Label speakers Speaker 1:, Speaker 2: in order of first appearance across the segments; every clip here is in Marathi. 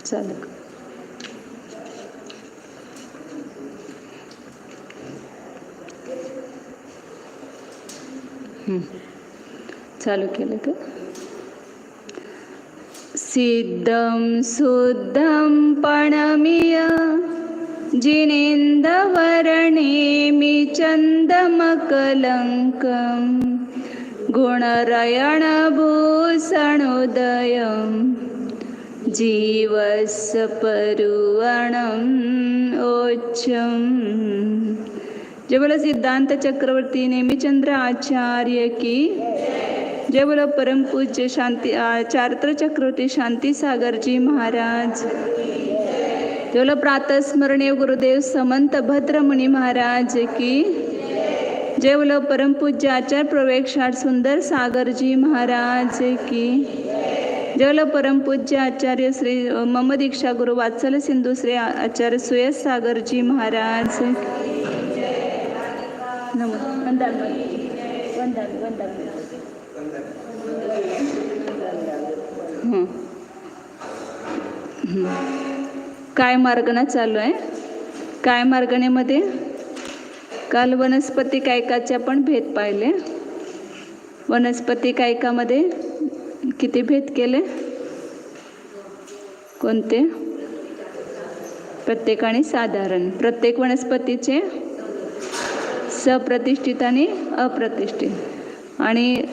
Speaker 1: चालू चालू केलं का? सिद्धं शुद्धं प्रणमीय जिनेन्द्रवर्णेमि चन्दमकलङ्कं गुणरयणभूषणोदयं जीवस्य परुवणम् ओच्चं। जय बोलो सिद्धांत चक्रवर्ती नेमिचंद्र आचार्य की जय। बोलो परम पूज्य शांति चारित्र चक्रवर्ती शांति सागर जी महाराज। जय बोलो प्रातः स्मरणीय गुरुदेव समंत भद्रमुनि महाराज की जय। बोलो परम पूज्य आचार्य प्रवेक्षाठ सुंदर सागर जी महाराज की जय। बोलो परम पूज्य आचार्य श्री मम दीक्षा गुरु वात्सल सिंधु श्री आचार्य सुयस सागर जी महाराज। नमो वंदन वंदन वंदन। काय मार्गना चालू आहे? काय मार्गणेमध्ये काल वनस्पती कायकाचे आपण भेद पाहिले. वनस्पती कायकामध्ये किती भेद केले? कोणते? प्रत्येक आणि साधारण. प्रत्येक वनस्पतीचे सप्रतिष्ठित आणि अप्रतिष्ठित. आणि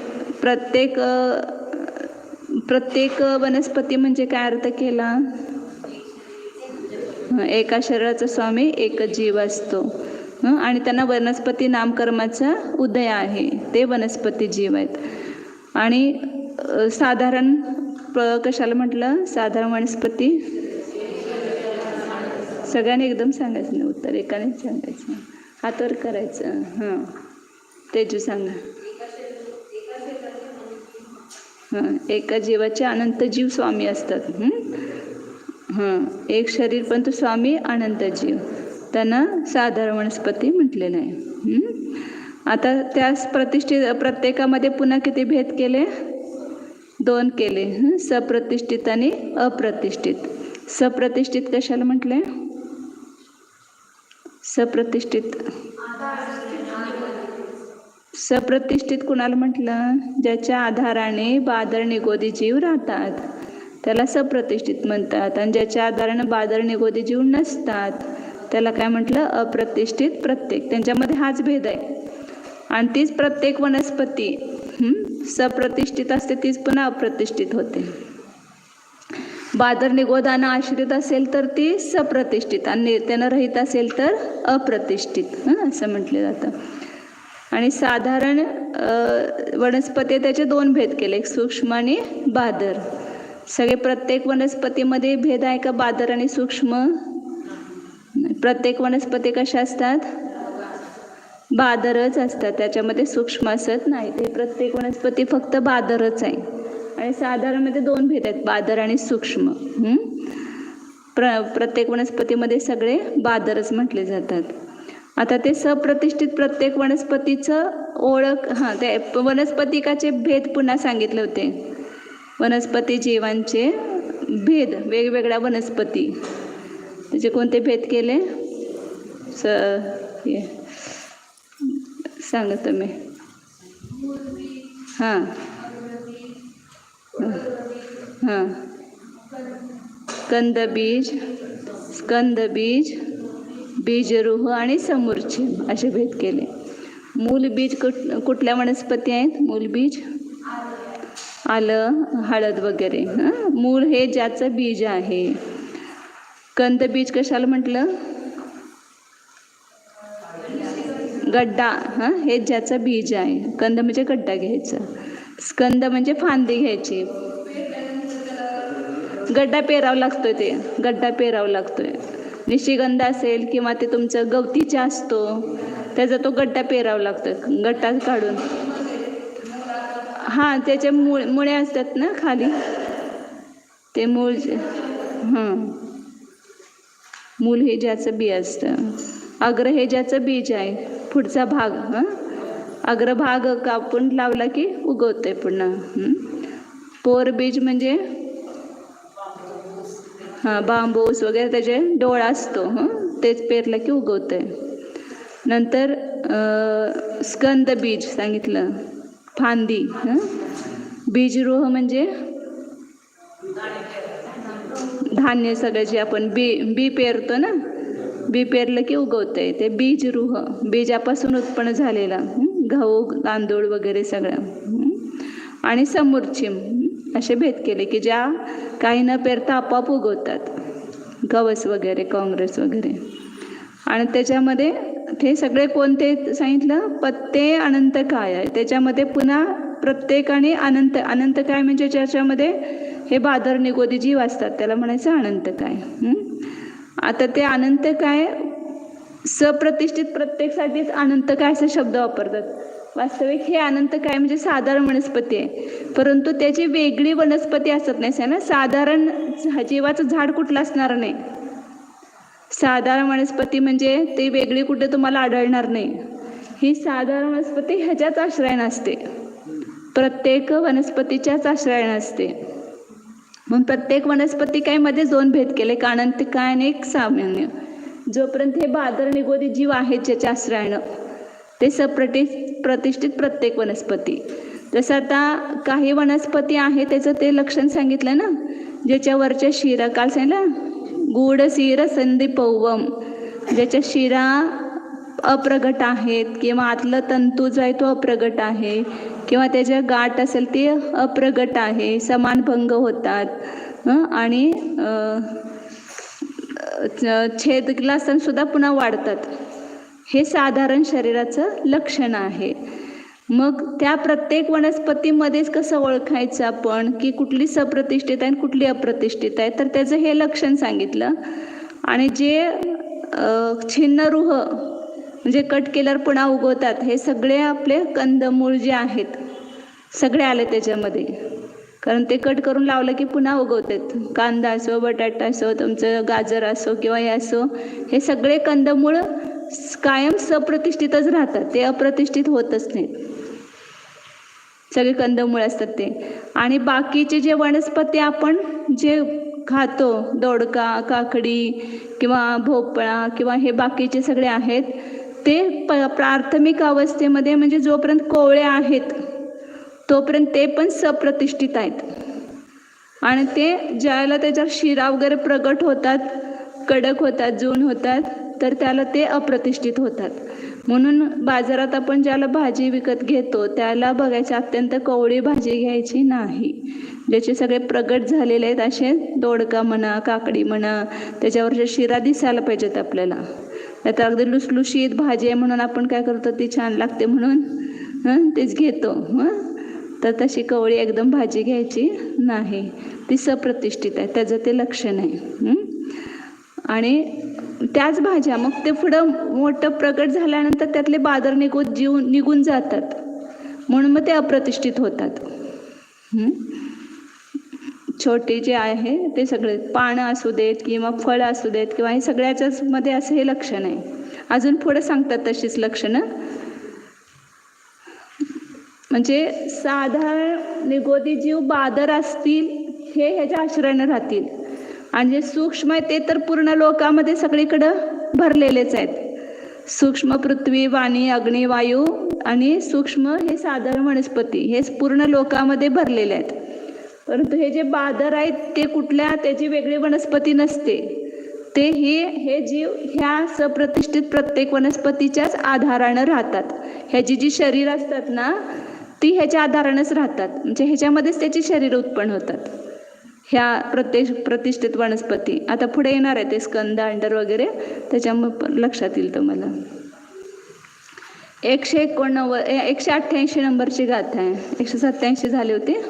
Speaker 1: प्रत्येक वनस्पती म्हणजे काय अर्थ केला? एका शरीराचा स्वामी एकच जीव असतो आणि त्यांना वनस्पती नामकर्माचा उदय आहे, ते वनस्पती जीव आहेत. आणि साधारण कशाला म्हटलं? साधारण वनस्पती सगळ्यांनी एकदम सांगायचं नाही, उत्तर एकानेच सांगायचं, हातवर करायचं. हां तेजू सांगा. एका जीवाचे अनंत जीव स्वामी असतात. एक शरीर पण तो स्वामी अनंत जीव, त्यांना साधारण वनस्पती म्हटलेलं आहे. आता त्याच प्रतिष्ठित प्रत्येकामध्ये पुन्हा किती भेद केले? 2 केले. सप्रतिष्ठित आणि अप्रतिष्ठित. सप्रतिष्ठित कशाला म्हटले? सप्रतिष्ठित कुणाला म्हटलं? ज्याच्या आधाराने बादर निगोदी जीव राहतात त्याला सप्रतिष्ठित म्हणतात. आणि ज्याच्या आधाराने बादर निगोदी जीव नसतात त्याला काय म्हटलं? अप्रतिष्ठित. प्रत्येक त्यांच्यामध्ये हाच भेद आहे. आणि तीच प्रत्येक वनस्पती सप्रतिष्ठित असते, तीच पुन्हा अप्रतिष्ठित होते. बादर निगोदानं आश्रित असेल तर ती सप्रतिष्ठित आणि त्यानं रहित असेल तर अप्रतिष्ठित असं म्हटलं जातं. आणि साधारण वनस्पती त्याचे 2 भेद केले, एक सूक्ष्म आणि बादर. सगळे प्रत्येक वनस्पतीमध्ये भेद आहे का बादर आणि सूक्ष्म? प्रत्येक वनस्पती कशा असतात? बादरच असतात, त्याच्यामध्ये सूक्ष्म असत नाही. ते प्रत्येक वनस्पती फक्त बादरच आहे. आणि साधारणमध्ये 2 भेद आहेत, बादर आणि सूक्ष्म. प्रत्येक वनस्पतीमध्ये सगळे बादरच म्हटले जातात. आता ते सप्रतिष्ठित प्रत्येक वनस्पतीचं ओळख. ते वनस्पतिकाचे भेद पुन्हा सांगितले होते. वनस्पती जीवांचे भेद, वेगवेगळ्या वनस्पती, त्याचे कोणते भेद केले? सांगा तुम्ही. हां स्कंदबीज, बीजरूह आणि समूर्छिद असे भेद केले. मूलबीज कुठल्या वनस्पती आहेत? मूलबीज आलं, हळद वगैरे. मूळ हे ज्याचं बीज आहे. कंदबीज कशाला म्हटलं? गड्डा. हे ज्याचं बीज आहे. कंद म्हणजे गड्डा घ्यायचा, स्कंद म्हणजे फांदी घ्यायची. गड्डा पेरावा लागतोय, ते गड्डा पेरावा लागतोय. निशिगंध असेल किंवा ते तुमचं गवतीचा असतो, त्याचा तो गड्डा पेरावा लागतोय, गड्डा काढून. त्याचे मुळे असतात ना खाली, ते मूळ. मूल हे ज्याचं बी असतं. अग्र हे ज्याचं बीज आहे, पुढचा भाग. अग्रभाग कापून लावला की उगवतंय पुन्हा. पोर बीज म्हणजे हां, बांबूस वगैरे त्याचे डोळा असतो, तेच पेरलं की उगवतंय. नंतर स्कंद बीज सांगितलं, फांदी. बीजरोह म्हणजे धान्य सगळं जे आपण बी पेरतो ना, बी पेरलं की उगवतंय, ते बीजरूह, बीजापासून उत्पन्न झालेला, गहू तांदूळ वगैरे सगळं. आणि समूर्चिम असे भेद केले की ज्या काही न पेरता आपोआप उगवतात, गवस वगैरे, काँग्रेस वगैरे. आणि त्याच्यामध्ये ते सगळे कोणते सांगितलं, पत्ते अनंत काय आहे त्याच्यामध्ये पुन्हा प्रत्येक आणि अनंत. अनंत काय म्हणजे ज्याच्यामध्ये हे बादर निगोदी जीव असतात त्याला म्हणायचं अनंत काय. आता ते अनंत काय सप्रतिष्ठित प्रत्येकसाठीच अनंत काय असे शब्द वापरतात. वास्तविक हे अनंत काय म्हणजे साधारण वनस्पती आहे, परंतु त्याची वेगळी वनस्पती असत नाही ना. साधारण जीवाचं झाड कुठलं असणार नाही. साधारण वनस्पती म्हणजे ते वेगळी कुठे तुम्हाला आढळणार नाही. ही साधारण वनस्पती ह्याच्याच आश्रयानं असते, प्रत्येक वनस्पतीच्याच आश्रयानं असते. मग प्रत्येक वनस्पती काय मध्ये दोन भेद केले, एक अनंत काय आणि एक सामान्य. जोपर्यंत हे बादर निगोदी जीव आहेत ज्याच्या आश्रयानं, ते प्रतिष्ठित प्रत्येक वनस्पती. जसं आता काही वनस्पती आहे त्याचं ते लक्षण सांगितलं ना, ज्याच्यावरच्या शिरा काल सांगितलं, गूढ शिर संदीपवम, ज्याच्या शिरा अप्रगट आहेत किंवा आतलं तंतू जो आहे तो अप्रगट आहे किंवा त्याच्या गाठ असेल ती अप्रगट आहे, समान भंग होतात आणि छेदला असताना सुद्धा पुन्हा वाढतात. हे साधारण शरीराचं लक्षण आहे. मग त्या प्रत्येक वनस्पतीमध्येच कसं ओळखायचं आपण की कुठली सप्रतिष्ठित आहे आणि कुठली अप्रतिष्ठित आहे, तर त्याचं हे लक्षण सांगितलं. आणि जे छिन्नरूह म्हणजे कट केल्यावर पुन्हा उगवतात, हे सगळे आपले कंदमूळ जे आहेत सगळे आले त्याच्यामध्ये, कारण ते कट करून लावलं की पुन्हा उगवतात. कांदा असो, बटाटा असो, तुमचं गाजर असो किंवा हे असो, हे सगळे कंदमूळ कायम सप्रतिष्ठितच राहतात, ते अप्रतिष्ठित होतच नाहीत. सगळे कंदमूळ असतात ते. आणि बाकीचे जे वनस्पती आपण जे खातो, दोडका, काकडी किंवा भोपळा किंवा हे बाकीचे सगळे आहेत, ते प्राथमिक अवस्थेमध्ये म्हणजे जोपर्यंत कोवळे आहेत तोपर्यंत ते पण सप्रतिष्ठित आहेत. आणि ते ज्याला त्याच्यावर शिरा वगैरे प्रगट होतात, कडक होतात, जून होतात, तर त्याला ते अप्रतिष्ठित होतात. म्हणून बाजारात आपण ज्याला भाजी विकत घेतो त्याला बघायचं अत्यंत कोवळी भाजी घ्यायची नाही. ज्याचे सगळे प्रगट झालेले आहेत असे दोडका म्हणा, काकडी म्हणा, त्याच्यावरच्या शिरा दिसायला पाहिजेत आपल्याला. नाहीतर अगदी लुसलुशीत भाजी आहे म्हणून आपण काय करतो, ती छान लागते म्हणून तेच घेतो. तर तशी कोवळी एकदम भाजी घ्यायची नाही, ती सप्रतिष्ठित आहे, त्याचं ते लक्षण आहे. आणि त्याच भाज्या मग ते पुढं मोठं प्रगट झाल्यानंतर त्यातले बादर निघून जातात, म्हणून मग ते अप्रतिष्ठित होतात. छोटे जे आहे ते सगळे पानं असू देत किंवा फळं असू देत किंवा हे सगळ्याच्याच मध्ये असं हे लक्षण आहे. अजून पुढे सांगतात तशीच लक्षणं. म्हणजे साधारण निगोदी जीव बादर असतील हे ह्याच्या आश्रयानं राहतील, आणि जे सूक्ष्म आहे ते तर पूर्ण लोकामध्ये सगळीकडं भरलेलेच आहेत. सूक्ष्म पृथ्वी, वाणी, अग्नी, वायू आणि सूक्ष्म हे साधारण वनस्पती हे पूर्ण लोकामध्ये भरलेले आहेत. परंतु हे जे बादर आहेत ते कुठल्या त्याची वेगळी वनस्पती नसते, ते हे जीव ह्या सप्रतिष्ठित प्रत्येक वनस्पतीच्याच आधारानं राहतात. ह्याची जी शरीर असतात ना ती ह्याच्या आधारानंच राहतात, म्हणजे ह्याच्यामध्येच त्याची शरीर उत्पन्न होतात ह्या प्रतिष्ठित वनस्पती. आता पुढे येणार आहे ते स्कंद, अंडर वगैरे, त्याच्यामुळे लक्षात येईल तुम्हाला. 188 नंबरची गाथा आहे. 187 झाले होते.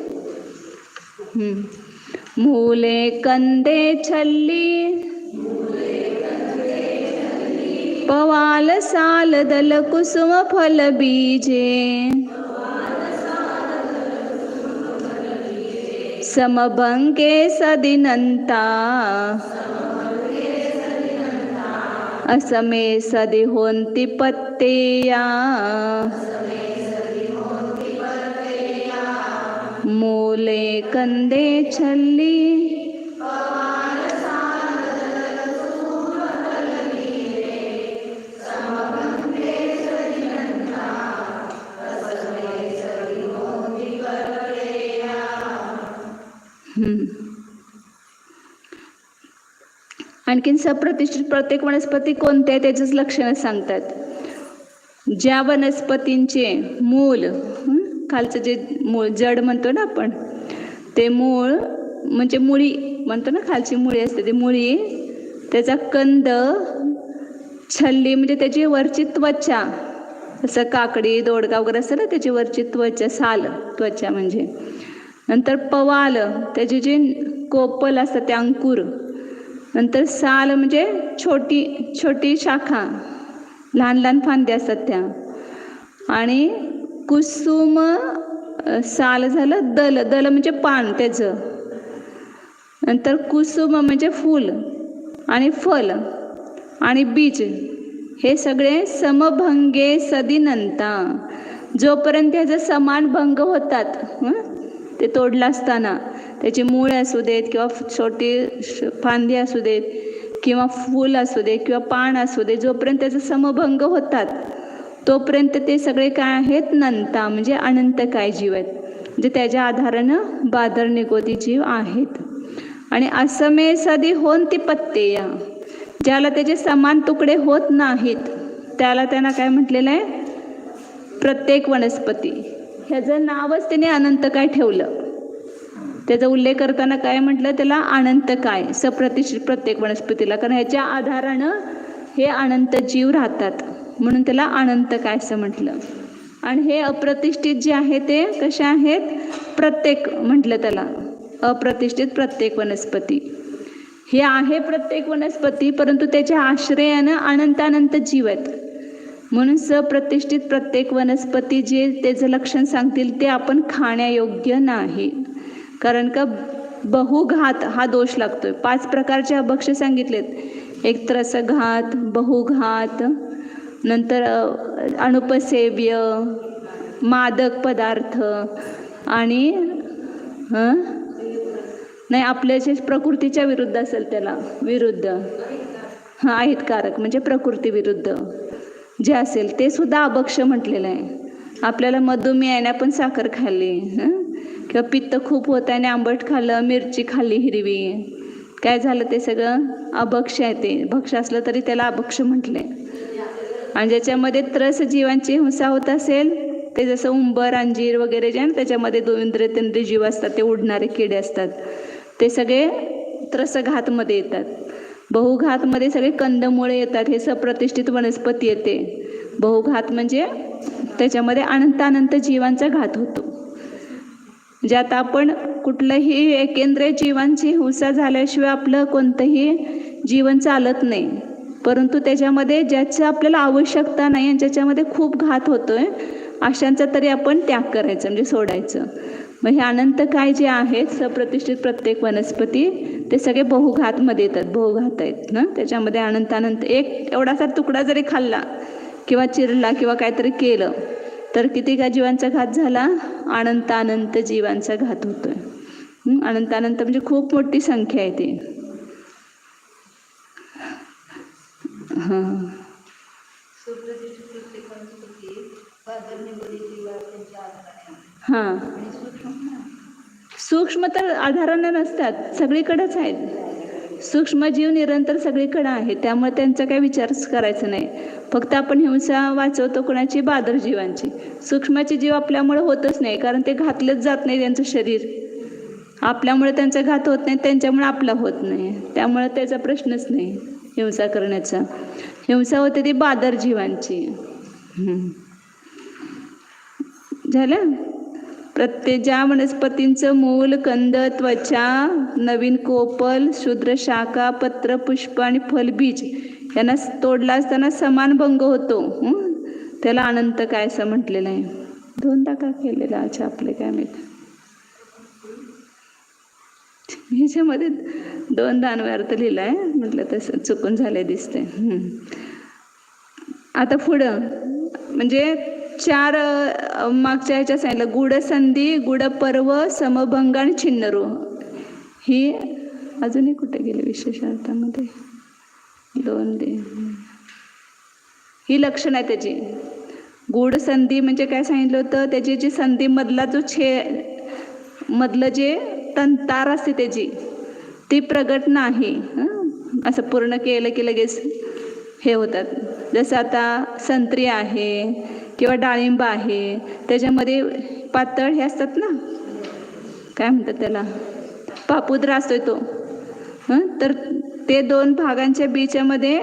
Speaker 1: मूले कंदे छल्ली पवाल साल दल कुसुम फल बीजे समभंगे सदिनंता असमे सदी होंती पत्तेया मूले कंदे छल्ली आणखीन सप्रतिष्ठित प्रत्येक वनस्पती कोणत्या आहे त्याचंच लक्षणं सांगतात. ज्या वनस्पतींचे मूळ, खालचं जे मूळ जड म्हणतो ना आपण, ते मूळ म्हणजे मुळी म्हणतो ना, खालची मुळी असते ती मुळी, त्याचा कंद, छल्ली म्हणजे त्याची वरची त्वचा, जसं काकडी दोडका वगैरे असतं ना त्याची वरची त्वचा, साल त्वचा म्हणजे, नंतर पवाल त्याचे जे कोपल असतात ते अंकुर, नंतर साल म्हणजे छोटी छोटी शाखा, लहान लहान फांद्या असतात त्या, आणि कुसुम साल झालं, दल, दल म्हणजे पान त्याचं, नंतर कुसुम म्हणजे फूल आणि फल आणि बीज, हे सगळे समभंगे सदिनंता, जोपर्यंत ह्याचं समान भंग होतात, ते तोडलं असताना त्याची मूळ असू देत किंवा छोटी फांदी असू देत किंवा फूल असू दे किंवा पान असू दे, जोपर्यंत त्याचं समभंग होतात तोपर्यंत ते सगळे काय आहेत, नंता म्हणजे अनंत काय जीव आहेत, म्हणजे त्याच्या आधारानं बादर निगोदी जीव आहेत. आणि असमे सदी होन ती पत्तेया, ज्याला त्याचे समान तुकडे होत नाहीत त्याला त्यांना काय म्हटलेलं आहे, प्रत्येक वनस्पती. ह्याचं नावच त्याने अनंत काय ठेवलं, त्याचा उल्लेख करताना काय म्हटलं, त्याला अनंत काय, सप्रतिष्ठित प्रत्येक वनस्पतीला, कारण ह्याच्या आधारानं हे अनंत जीव राहतात म्हणून त्याला अनंत काय असं म्हटलं. आणि हे अप्रतिष्ठित जे आहे ते कशा आहेत, प्रत्येक म्हटलं त्याला, अप्रतिष्ठित प्रत्येक वनस्पती. हे आहे प्रत्येक वनस्पती, परंतु त्याच्या आश्रयानं अनंत जीव आहेत म्हणून सप्रतिष्ठित प्रत्येक वनस्पती जे त्याचं लक्षण सांगतील ते आपण खाण्यायोग्य नाही, कारण का बहुघात हा दोष लागतोय. 5 प्रकारचे अभक्ष सांगितलेत, एक त्रसघात, बहुघात, नंतर अनुपसेव्य, मादक पदार्थ, आणि नाही आपल्या जे प्रकृतीच्या विरुद्ध असेल त्याला विरुद्ध, अहितकारक म्हणजे प्रकृती विरुद्ध जे असेल ते सुद्धा अभक्ष म्हटलेलं आहे. आपल्याला मधुमेह आहे आपण साखर खाल्ली, किंवा पित्त खूप होत आहे आणि आंबट खाल्लं, मिरची खाल्ली हिरवी, काय झालं ते सगळं अभक्ष आहे. ते भक्ष असलं तरी त्याला अभक्ष म्हटलंय. आणि ज्याच्यामध्ये त्रस जीवांची हिंसा होत असेल ते जसं उंबर, अंजीर वगैरे जे आहे त्याच्यामध्ये 2 इंद्रिय 3 इंद्रिय जीव असतात, ते उडणारे किडे असतात, ते सगळे त्रसघातमध्ये येतात. बहुघातमध्ये सगळे कंदमुळे येतात, हे सप्रतिष्ठित वनस्पती येते. बहुघात म्हणजे त्याच्यामध्ये अनंत जीवांचा घात होतो. म्हणजे आता आपण कुठलंही एकेंद्रिय जीवांची हिंसा झाल्याशिवाय आपलं कोणतंही जीवन चालत नाही, परंतु त्याच्यामध्ये ज्याची आपल्याला आवश्यकता नाही आणि ज्याच्यामध्ये खूप घात होतोय अशांचा तरी आपण त्याग करायचं म्हणजे सोडायचं. मग हे अनंत काय जे आहेत सप्रतिष्ठित प्रत्येक वनस्पती ते सगळे बहुघातमध्ये येतात, बहुघात आहेत ना. त्याच्यामध्ये अनंत एक एवढासा तुकडा जरी खाल्ला किंवा चिरला किंवा काहीतरी केलं तर किती का जीवांचा घात झाला, अनंत जीवांचा घात होतोय. अनंत म्हणजे खूप मोठी संख्या आहे ती. हां, सूक्ष्म तर आधारानं नसतात, सगळीकडेच आहेत. सूक्ष्म जीव निरंतर सगळीकडे आहे, त्यामुळे त्यांचा काही विचारच करायचा नाही. फक्त आपण हिंसा वाचवतो कोणाची, बादर जीवांची. सूक्ष्माचे जीव आपल्यामुळे होतच नाही, कारण ते घातलेच जात नाही. त्यांचं शरीर आपल्यामुळे त्यांचा घात होत नाही, त्यांच्यामुळे आपला होत नाही, त्यामुळे त्याचा प्रश्नच नाही हिंसा करण्याचा. हिंसा होते ती बादर जीवांची. झालं. प्रत्येक ज्या वनस्पतींचं मूल, कंद, त्वचा, नवीन कोपल, शूद्र शाखा, पत्र, पुष्प आणि फलबीज यांना तोडला असताना समान भंग होतो, त्याला अनंत काय असं म्हटलेलं आहे. 2दा का केलेला अच्छा आपले काय माहित, ह्याच्यामध्ये 2दा अन्वयार्थ लिहिला आहे, म्हटलं तसं चुकून झालंय दिसतंय. आता पुढं म्हणजे 4 मागच्या ह्याच्या सांगितलं, गुढसंधी, गुढपर्व, समभंग आणि छिन्नरो. ही अजूनही कुठे गेली विशेषार्थामध्ये 2 दे, ही लक्षण आहे त्याची. गुढसंधी म्हणजे काय सांगितलं होतं, त्याची जी संधी मधला जो मधलं जे तंतार असते त्याची ती प्रगट नाही. असं पूर्ण केलं की लगेच हे होतात. जसं आता संत्री आहे किंवा डाळिंब आहे, त्याच्यामध्ये पातळ हे असतात ना, काय म्हणतात त्याला, पापुद्रा असतोय तो. तर ते 2 भागांच्या बीच्यामध्ये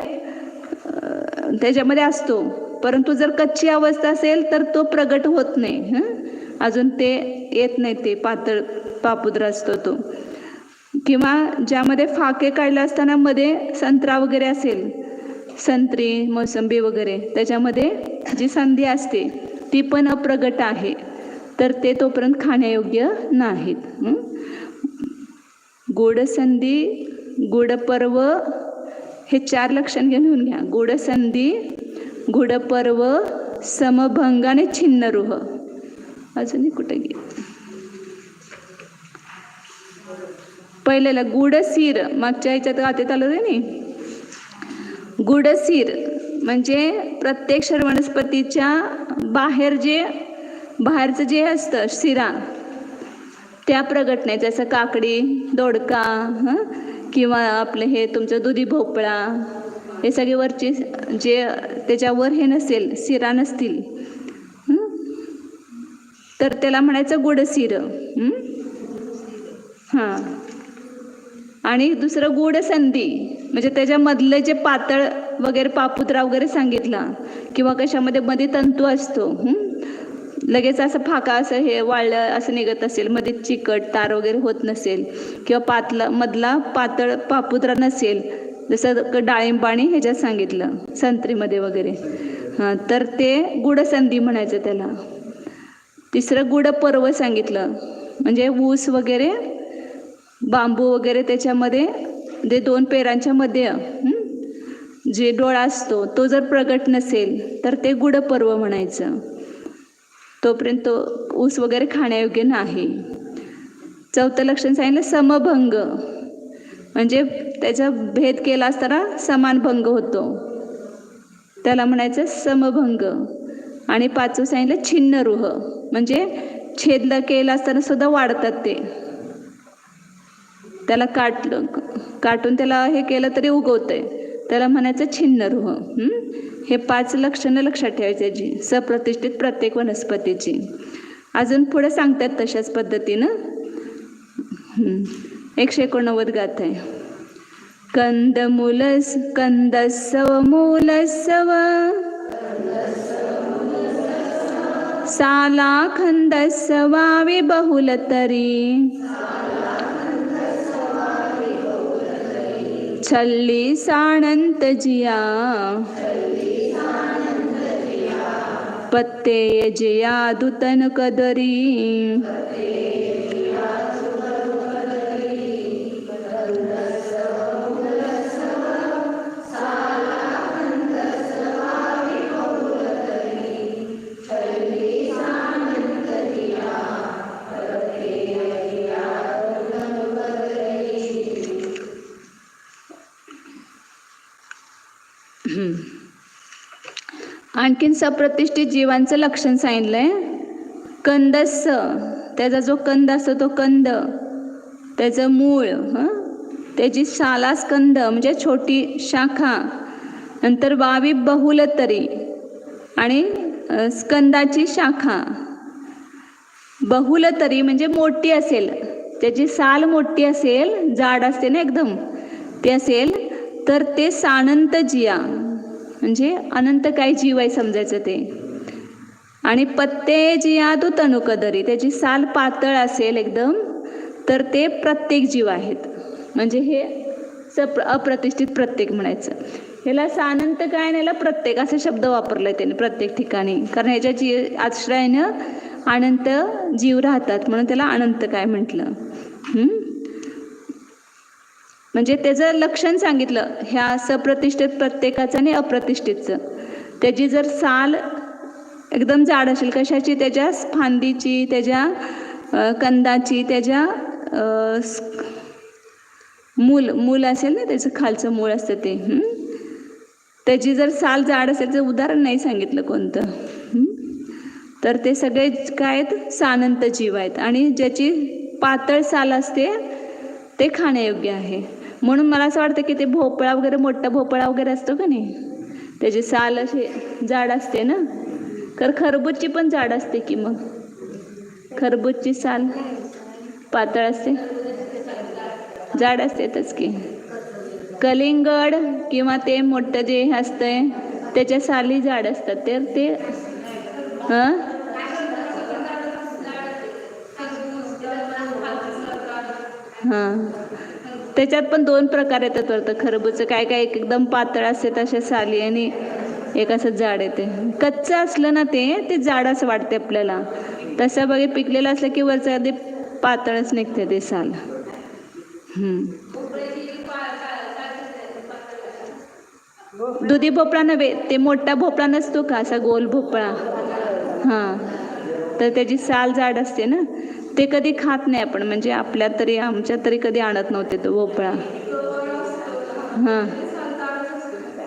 Speaker 1: त्याच्यामध्ये असतो, परंतु जर कच्ची अवस्था असेल तर तो प्रगट होत नाही. अजून ते येत नाही, ते पातळ पापुद्रा असतो तो. किंवा ज्यामध्ये फाके काढले असताना मध्ये संत्रा वगैरे असेल, संत्री मोसंबी वगैरे, त्याच्यामध्ये जी संधी असते ती पण अप्रगट आहे, तर ते तोपर्यंत खाण्यायोग्य नाहीत. गोडसंधी, गुडपर्व हे 4 लक्षण घेऊन घ्या. गोडसंधी, गुडपर्व, समभंग आणि छिन्नरुह. अजूनही कुठे गेले? पहिल्याला गुडसीर, मागच्या ह्याच्यात गातेत आलं नाही. गुडसीर म्हणजे प्रत्येक वनस्पतीच्या बाहेरचं जे असतं शिरा, त्या प्रगट नाही. जसं काकडी, दोडका, किंवा आपलं हे तुमचं दुधी भोपळा, हे सगळे वरचे जे त्याच्यावर हे नसेल, शिरा नसतील, तर त्याला म्हणायचं गुडसीर. हां. आणि दुसरं गुडसंधी म्हणजे त्याच्यामधलं जे पातळ वगैरे पापुद्रा वगैरे सांगितला, किंवा कशामध्ये मध्ये तंतू असतो, लगेच असं फाका असं हे वाळलं असं निघत असेल, मध्ये चिकट तार वगैरे होत नसेल, किंवा मधला पातळ पापुद्रा नसेल, जसं डाळिंबाणी ह्याच्यात सांगितलं, संत्रीमध्ये वगैरे, तर ते गुडसंधी म्हणायचं त्याला. तिसरं गुडपर्व सांगितलं, म्हणजे ऊस वगैरे, बांबू वगैरे, त्याच्यामध्ये जे 2 पेरांच्या मध्ये जे डोळा असतो तो जर प्रगट नसेल तर ते गुडपर्व म्हणायचं. तोपर्यंत तो ऊस वगैरे खाण्यायोग्य नाही. 4थं लक्षण सांगितलं समभंग, म्हणजे त्याचा भेद केला असताना समान भंग होतो, त्याला म्हणायचं समभंग. आणि 5वं सांगितलं छिन्नरुह, म्हणजे छेदलं केलं असताना सुद्धा वाढतात ते, त्याला काटून त्याला हे केलं तरी उगवतंय, त्याला म्हणायचं छिन्नरुह. हे 5 लक्षणं लक्षात ठेवायचे जी सप्रतिष्ठित प्रत्येक वनस्पतीची. अजून पुढे सांगतात तशाच पद्धतीनं. 189 गाथा आहे. कंदस्सव मूलस्सव सालाखंदस्सवावि बहुलतरी छल्ली साणंत जिया पत्ते जिया दुतन कदरी. आणखीन सप्रतिष्ठित जीवांचं लक्षण सांगितलंय. कंदस्स, त्याचा जो कंद असतो तो कंद, त्याचं मूळ, त्याची शालास्कंद म्हणजे छोटी शाखा, नंतर वावी बहुलतरी आणि स्कंदाची शाखा. बहुलतरी म्हणजे मोठी असेल, त्याची साल मोठी असेल, जाड असते ना एकदम, ते असेल तर ते सानंत जिया म्हणजे अनंत काही जीव आहे समजायचं ते. आणि पत्ते जिया तू तनुकदरी, त्याची साल पातळ असेल एकदम तर ते प्रत्येक जीव आहेत, म्हणजे हे अप्रतिष्ठित प्रत्येक म्हणायचं. ह्याला सानंत काय नाही, प्रत्येक असा शब्द वापरलाय त्याने प्रत्येक ठिकाणी, कारण ह्याच्या आश्रयानं अनंत जीव राहतात म्हणून त्याला अनंत काय म्हटलं. म्हणजे त्याचं लक्षण सांगितलं ह्या सप्रतिष्ठित प्रत्येकाचं आणि अप्रतिष्ठितचं. त्याची जर साल एकदम जाड असेल, कशाची, त्याच्या फांदीची, त्याच्या कंदाची, त्याच्या मूल असेल ना, त्याचं खालचं मूळ असतं ते, त्याची जर साल जाड असेल, तर उदाहरण नाही सांगितलं कोणतं, तर ते सगळे काय आहेत, सानंत जीव आहेत. आणि ज्याची पातळ साल असते ते खाण्यायोग्य आहे. म्हणून मला असं वाटतं की ते भोपळा वगैरे, मोठा भोपळा वगैरे असतो का नाही, त्याची साल अशी जाड असते ना. तर खरबूजची पण जाड असते की, मग खरबूजची साल पातळ असते, जाड असतेच की. कलिंगड किंवा ते मोठं जे असतंय त्याच्या साली जाड असतात. तर ते हां, त्याच्यात पण 2 प्रकार येतात वाटतं. खरबूजचं काय काय एकदम पातळ असते तशा साली, आणि एक असं जाड येते. कच्चं असलं ना ते जाड असं वाटते आपल्याला. तसं बघे पिकलेलं असलं की वरचं आधी पातळच निघते ते साल. दुधी भोपळा नव्हे, ते मोठा भोपळा नसतो का असा गोल भोपळा, हां, तर त्याची साल जाड असते ना. ते कधी खात नाही आपण, म्हणजे आमच्यात तरी कधी आणत नव्हते तो भोपळा. हां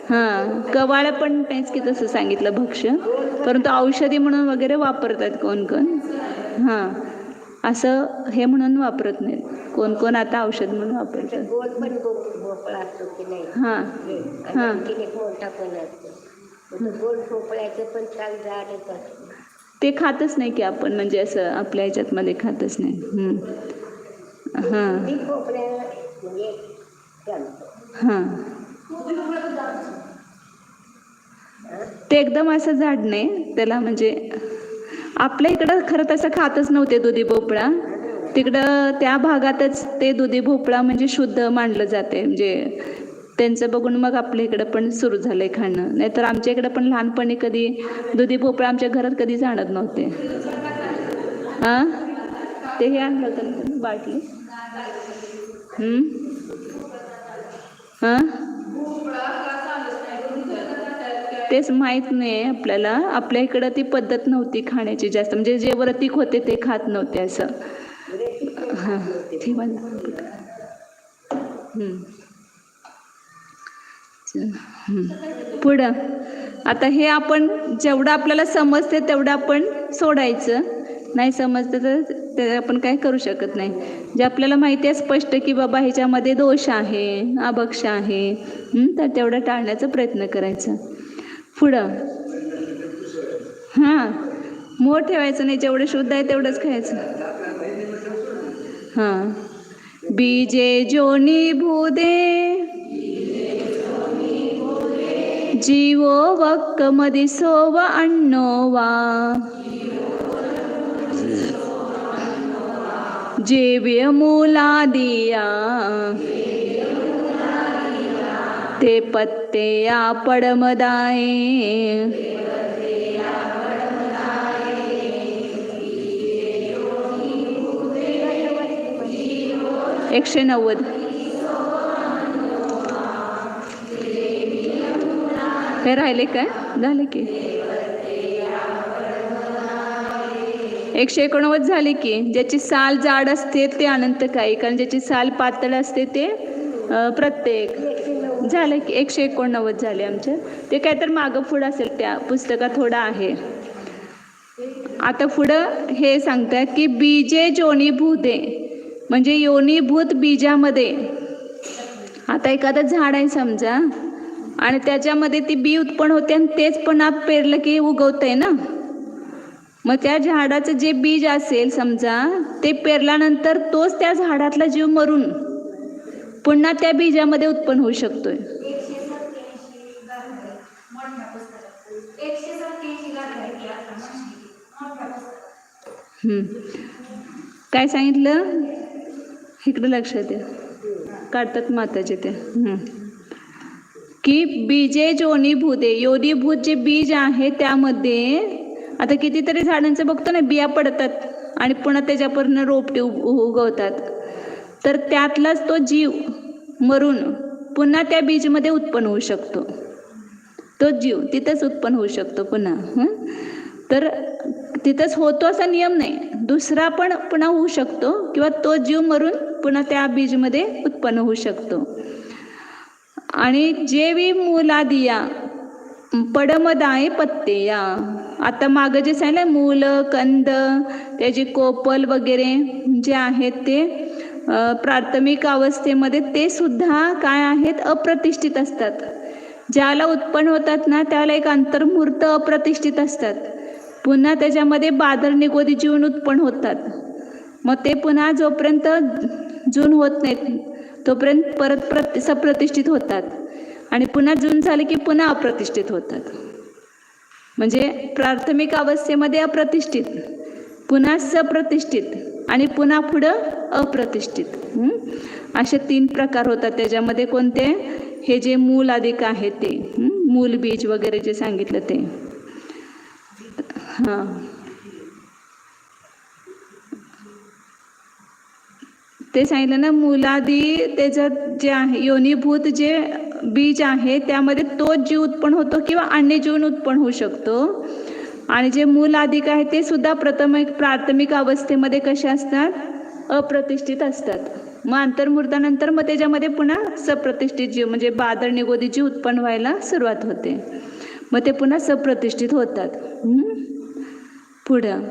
Speaker 1: हां, कवाळ पण नाहीच की तसं सांगितलं भक्ष्य, परंतु औषधी म्हणून वगैरे वापरतात कोण कोण. हां, असं हे म्हणून वापरत नाहीत कोण कोण, आता औषध म्हणून वापरतात. हां हां, ते खातच नाही की आपण, म्हणजे असं आपल्या ह्याच्यात मध्ये खातच नाही. हां हां, ते एकदम असं झाड नाही त्याला, म्हणजे आपल्या इकडं खरं तसं खातच नव्हते दुधी भोपळा. तिकडं त्या भागातच ते दुधी भोपळा म्हणजे शुद्ध मानलं जाते, म्हणजे त्यांचं बघून मग आपल्या इकडं पण सुरू झालंय खाणं. नाहीतर आमच्या इकडं पण लहानपणी कधी दुधी भोपळा आमच्या घरात कधीच आणत नव्हते. हां, ते हे आणलं होतं बाटली. हां, तेच माहीत नाही आपल्याला. आपल्या इकडं ती पद्धत नव्हती खाण्याची जास्त, म्हणजे जे व्रतिक होते ते खात नव्हते असं. हां, ठेवा ना. पुढं आता हे आपण जेवढं आपल्याला समजते तेवढं आपण सोडायचं, नाही समजतं तर ते आपण काय करू शकत नाही. जे आपल्याला माहिती आहे स्पष्ट की बाबा ह्याच्यामध्ये दोष आहे, अभक्ष आहे, तर तेवढं टाळण्याचा प्रयत्न करायचा. पुढं हां, मोह ठेवायचं नाही, जेवढं शुद्ध आहे तेवढंच खायचं. हां, बीजे जोनी भूदे जीवो वक्क मदी सोव अण्णोवा, जेव्य मूला दिया ते पत्ते या पडमदाये. 190. हे राहिले काय, झाले की 189 झाले की. ज्याची साल जाड असते ते अनंत काही, कारण ज्याची साल पातळ असते ते प्रत्येक. झालं की 189 झाले आमच्या. ते काय तर मागं पुढं असेल, त्या पुस्तकात थोडं आहे. आता पुढं हे सांगतात की बीजे जोनीभूते, म्हणजे योनीभूत बीजामध्ये. आता एखादं झाड आहे समजा, आणि त्याच्यामध्ये ती बी उत्पन्न होते, आणि तेच पण आप पेरलं की उगवतंय ना. मग त्या झाडाचं जे बीज असेल समजा, ते पेरल्यानंतर तोच त्या झाडातला जीव मरून पुन्हा त्या बीजामध्ये उत्पन्न होऊ शकतोय. काय सांगितलं इकडे लक्षात द्या, काढतात माताचे ते. की बीजे जोनीभूते, योनीभूत जे बीज आहे त्यामध्ये. आता कितीतरी झाडांचं बघतो ना, बिया पडतात आणि पुन्हा त्याच्यापर्यंत रोपटे उगवतात. तर त्यातलाच तो जीव मरून पुन्हा त्या बीजमध्ये उत्पन्न होऊ शकतो. तो जीव तिथंच उत्पन्न होऊ शकतो पुन्हा. तर तिथंच होतो असा नियम नाही, दुसरा पण पुन्हा होऊ शकतो, किंवा तो जीव मरून पुन्हा त्या बीजमध्ये उत्पन्न होऊ शकतो. आणि जेवी मूला दिया पडमदाय पत्तेया. आता मागं जे सांगितलं मूल कंद, त्याची कोपल वगैरे जे आहेत ते प्राथमिक अवस्थेमध्ये ते सुद्धा काय आहेत, अप्रतिष्ठित असतात. ज्याला उत्पन्न होतात ना त्याला एक अंतर्मूर्त अप्रतिष्ठित असतात. पुन्हा त्याच्यामध्ये बादर निगोदी जीवन उत्पन्न होतात. मग ते पुन्हा जोपर्यंत जून होत नाहीत तोपर्यंत परत सप्रतिष्ठित होतात आणि पुन्हा जून झाले की पुन्हा अप्रतिष्ठित होतात. म्हणजे प्राथमिक अवस्थेमध्ये अप्रतिष्ठित, पुन्हा सप्रतिष्ठित आणि पुन्हा पुढं अप्रतिष्ठित, असे 3 प्रकार होतात. त्याच्यामध्ये कोणते, हे जे मूल अधिक आहे ते, मूल बीज वगैरे जे सांगितलं ते. हां, ते सांगितलं ना, मूलादी त्याचं जे आहे योनीभूत जे बीज आहे त्यामध्ये तोच जीव उत्पन्न होतो किंवा अन्य जीवन उत्पन्न होऊ शकतो. आणि जे मूल अधिक आहे ते सुद्धा प्राथमिक अवस्थेमध्ये कसे असतात, अप्रतिष्ठित असतात. मग अंतर्मूर्तानंतर मग त्याच्यामध्ये पुन्हा सप्रतिष्ठित जीव म्हणजे बादर निगोदी जीव उत्पन्न व्हायला सुरुवात होते. मग ते पुन्हा सप्रतिष्ठित होतात. पुढं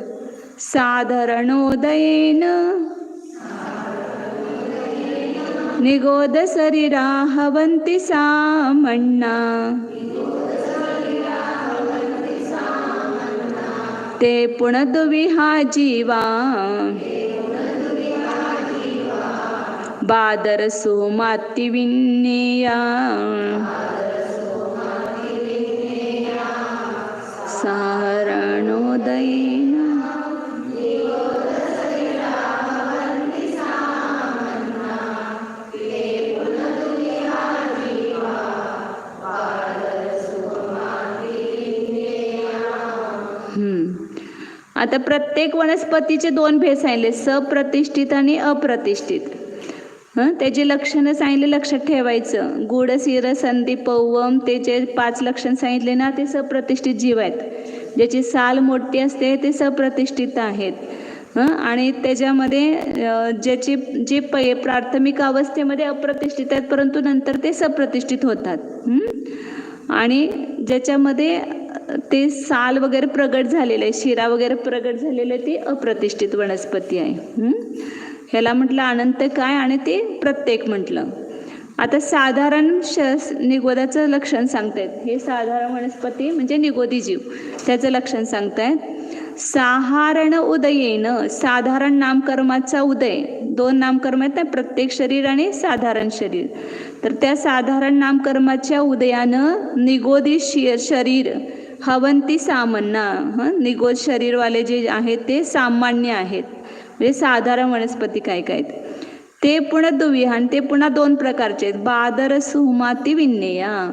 Speaker 1: साधारणोदयेन निगोद शरीरा हवन्ति सामन्ना ते पुनर्दुविहा जीवा बादरसो मातिविन्नेया सारणोदयेन. आता प्रत्येक वनस्पतीचे 2 भेद सांगितले, सप्रतिष्ठित आणि अप्रतिष्ठित. त्याची लक्षणं सांगितले, लक्षात ठेवायचं. गुड सिर संधी पौवम, ते जे 5 लक्षण सांगितले ना ते सप्रतिष्ठित जीव आहेत. ज्याची साल मोठी असते ते सप्रतिष्ठित आहेत. आणि त्याच्यामध्ये ज्याची जे प्राथमिक अवस्थेमध्ये अप्रतिष्ठित आहेत परंतु नंतर ते सप्रतिष्ठित होतात. आणि ज्याच्यामध्ये ते साल वगैरे प्रगट झालेलं आहे, शिरा वगैरे प्रगट झालेलं आहे, ती अप्रतिष्ठित वनस्पती आहे. ह्याला म्हटलं अनंत काय आणि ते प्रत्येक म्हटलं. आता साधारण निगोदाचं लक्षण सांगतायत. हे साधारण वनस्पती म्हणजे निगोदी जीव, त्याचं लक्षण सांगतायत. साहारण उदयेन, साधारण नामकर्माचा उदय. 2 नामकर्म आहेत ना, प्रत्येक शरीर आणि साधारण शरीर. तर त्या साधारण नामकर्माच्या उदयानं निगोदी शरीर हवंती सामन्ना, निगोद शरीरवाले जे आहेत ते सामान्य आहेत, म्हणजे साधारण वनस्पती काय काय आहेत ते. पुन्हा दुविहान, ते पुन्हा 2 प्रकारचे आहेत. बादर सुमाती विन्नेया,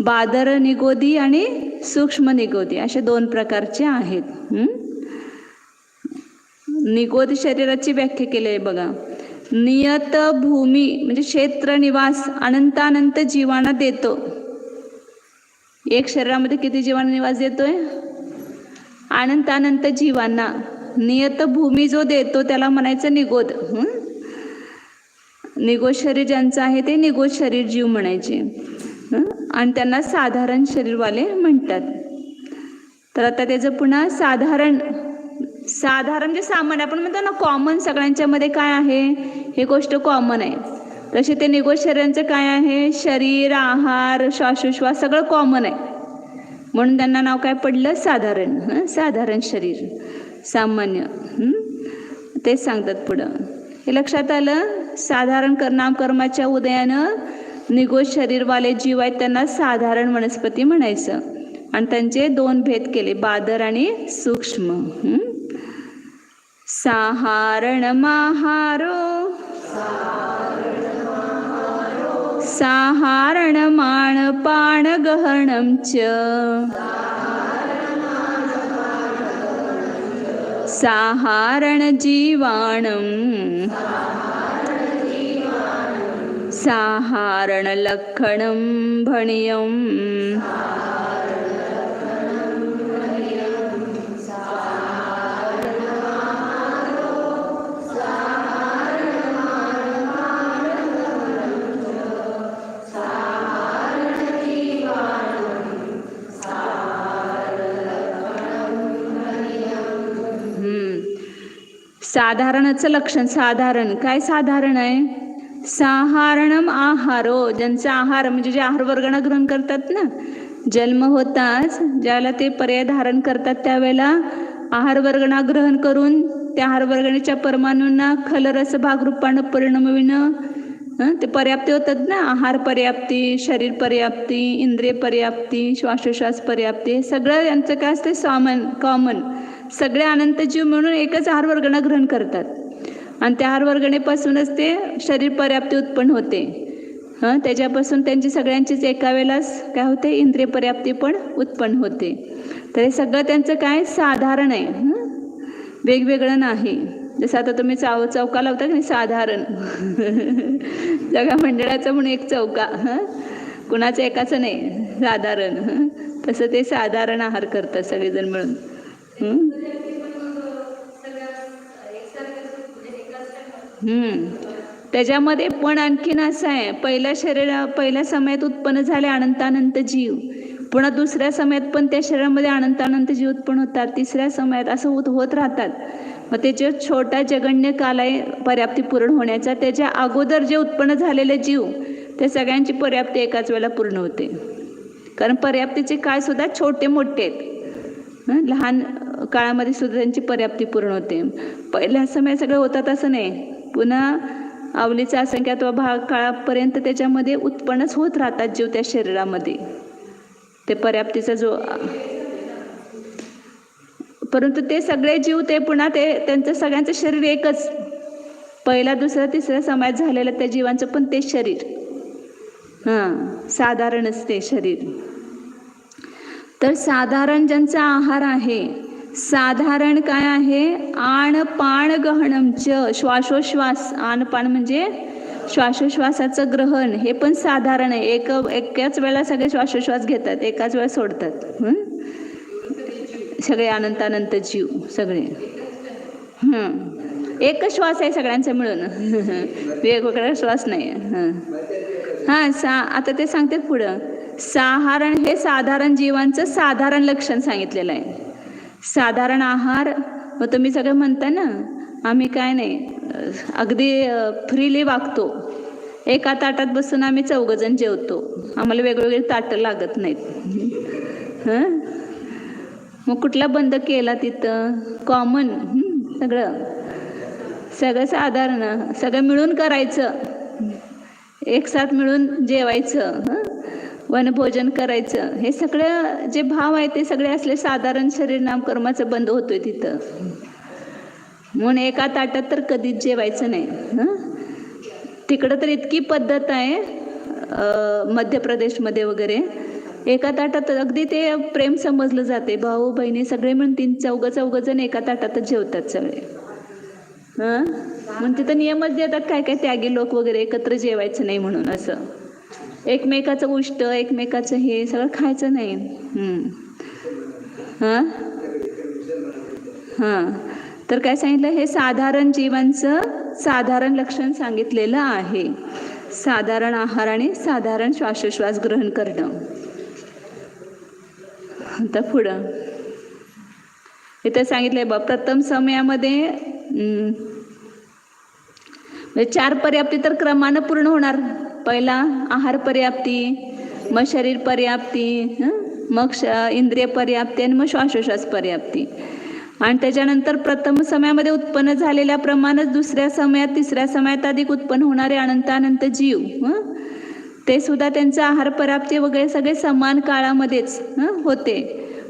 Speaker 1: बादर निगोदी आणि सूक्ष्म निगोदी असे 2 प्रकारचे आहेत. निगोद शरीराची व्याख्या केली आहे बघा. नियत भूमी म्हणजे क्षेत्र निवास अनंतानंत जीवांना देतो. एक शरीरामध्ये किती जीवांना निवास देतोय, अनंतानंत जीवांना. नियत भूमी जो देतो त्याला म्हणायचं निगोद. निगोद शरीर ज्यांचं आहे ते निगोद शरीर जीव म्हणायचे. आणि त्यांना साधारण शरीरवाले म्हणतात. तर आता त्याचं पुन्हा साधारण म्हणजे सामान्य, आपण म्हणतो ना कॉमन, सगळ्यांच्या मध्ये काय आहे, हे गोष्ट कॉमन आहे. तसे ते निगोद शरीरांचं काय आहे, शरीर, आहार, श्वासोश्वास सगळं कॉमन आहे. म्हणून त्यांना नाव काय पडलं, साधारण. साधारण शरीर, सामान्य, तेच सांगतात पुढं. हे लक्षात आलं. साधारण नामकर्माच्या उदयानं निगोद शरीरवाले जीव आहेत त्यांना साधारण वनस्पती म्हणायचं. आणि त्यांचे 2 भेद केले, बादर आणि सूक्ष्म. साहारण माहारो, साहारण माण पाण गहणं च, साहारण जीवाणं, साहारण लक्षणं भणियं. साधारणाचं लक्षण. साधारण काय साधारण आहे? साहारणम आहारो, ज्यांचा आहार म्हणजे जे आहार वर्गणा ग्रहण करतात ना, जन्म होताच ज्याला ते पर्याय धारण करतात त्यावेळेला आहार वर्गणा ग्रहण करून त्या आहार वर्गणीच्या परमाणूंना खलरस भागरूपानं परिणमविणं ते पर्याप्ती होतात ना. आहार पर्याप्ती, शरीर पर्याप्ती, इंद्रिय पर्याप्ती, श्वासोश्वास पर्याप्ती, सगळं यांचं काय असते कॉमन. सगळे अनंत जीव म्हणून एकच आहार वर्गणा ग्रहण करतात आणि त्या आहार वर्गणेपासूनच ते शरीर पर्याप्ती उत्पन्न होते. त्याच्यापासून त्यांची सगळ्यांचीच एका वेळेलाच काय होते? इंद्रिय पर्याप्ती पण उत्पन्न होते. तर हे सगळं त्यांचं काय साधारण आहे, वेगवेगळं नाही. जसं आता तुम्ही चौका लावता की नाही, साधारण जगा मंडळाचं म्हणून एक चौका, कुणाचं एकाचं नाही, साधारण. तसं ते साधारण आहार करतात सगळेजण मिळून. त्याच्यामध्ये पण आणखीन असं आहे, पहिल्या समयात उत्पन्न झाले अनंतानंत जीव, पुन्हा दुसऱ्या समयात पण त्या शरीरामध्ये अनंतानंत जीव उत्पन्न होतात, तिसऱ्या समयात असं होत राहतात. मग त्याचे छोटा जगण्य काल आहे पर्याप्ती पूर्ण होण्याचा. त्याच्या अगोदर जे उत्पन्न झालेले जीव त्या सगळ्यांची पर्याप्ती एकाच वेळेला पूर्ण होते. कारण पर्याप्तीचे काळ सुद्धा छोटे मोठे आहेत. लहान काळामध्ये सुद्धा त्यांची पर्याप्ती पूर्ण होते. पहिल्या समयात सगळं होतात असं नाही. पुन्हा आवलीचा असंख्यात्व काळापर्यंत त्याच्यामध्ये उत्पन्नच होत राहतात जीव त्या शरीरामध्ये. ते पर्याप्तीचा जो, परंतु ते सगळे जीव ते पुन्हा त्यांचं सगळ्यांचं शरीर एकच. पहिला दुसऱ्या तिसऱ्या समयात झालेलं त्या जीवांचं पण ते शरीर साधारणच ते शरीर. तर साधारण ज्यांचा आहार आहे, साधारण काय आहे? आण पाण गहणमच, श्वासोश्वास. आण पाण म्हणजे श्वासोश्वासाचं ग्रहण, हे पण साधारण आहे. एकाच वेळेला सगळे श्वासोश्वास घेतात, एकाच वेळा सोडतात. सगळे अनंतानंत जीव सगळे एकच श्वास आहे सगळ्यांचा मिळून, वेगवेगळा श्वास नाही. आता ते सांगतात पुढं. साधारण हे साधारण जीवांचं साधारण लक्षण सांगितलेलं आहे. साधारण आहार. मग तुम्ही सगळं म्हणता ना, आम्ही काय नाही अगदी फ्रीली वागतो, एका ताटात बसून आम्ही 4 जण जेवतो, आम्हाला वेगवेगळी ताटं लागत नाहीत. मग कुठला बंद केला तिथं? कॉमन. सगळं साधारण, सगळं मिळून करायचं, एकसाथ मिळून जेवायचं, वनभोजन करायचं. हे सगळं जे भाव आहे ते सगळे असले साधारण शरीर नामकर्माचं बंद होतोय तिथं. म्हणून एका ताटात तर कधीच जेवायचं नाही. तिकडं तर इतकी पद्धत आहे मध्य प्रदेशमध्ये वगैरे, एका ताटात अगदी ते प्रेम समजलं जाते. भाऊ बहिणी सगळे म्हणून 3-4 जण एका ताटातच जेवतात सगळे. म्हणून तिथं नियमच देतात काय काय, त्यागी लोक वगैरे एकत्र जेवायचं नाही म्हणून. असं एकमेकाचं उष्ट, एकमेकाचं हे सगळं खायचं नाही. तर काय सांगितलं? हे साधारण जीवांचं साधारण लक्षण सांगितलेलं आहे. साधारण आहार आणि साधारण श्वासोश्वास ग्रहण करणं. आता पुढं इथं सांगितलंय बा, प्रथम समयामध्ये 4 पर्याप्ती तर क्रमानं पूर्ण होणार. पहिला आहार पर्याप्ती, मग शरीर पर्याप्ती, मग इंद्रिय पर्याप्ती आणि मग श्वासोश्वास पर्याप्ती. आणि त्याच्यानंतर प्रथम समयामध्ये उत्पन्न झालेल्याप्रमाणेच दुसऱ्या समयात, तिसऱ्या समयात अधिक उत्पन्न होणारे अनंत जीव, ते सुद्धा त्यांचं आहार पर्याप्ती वगैरे सगळे समान काळामध्येच होते.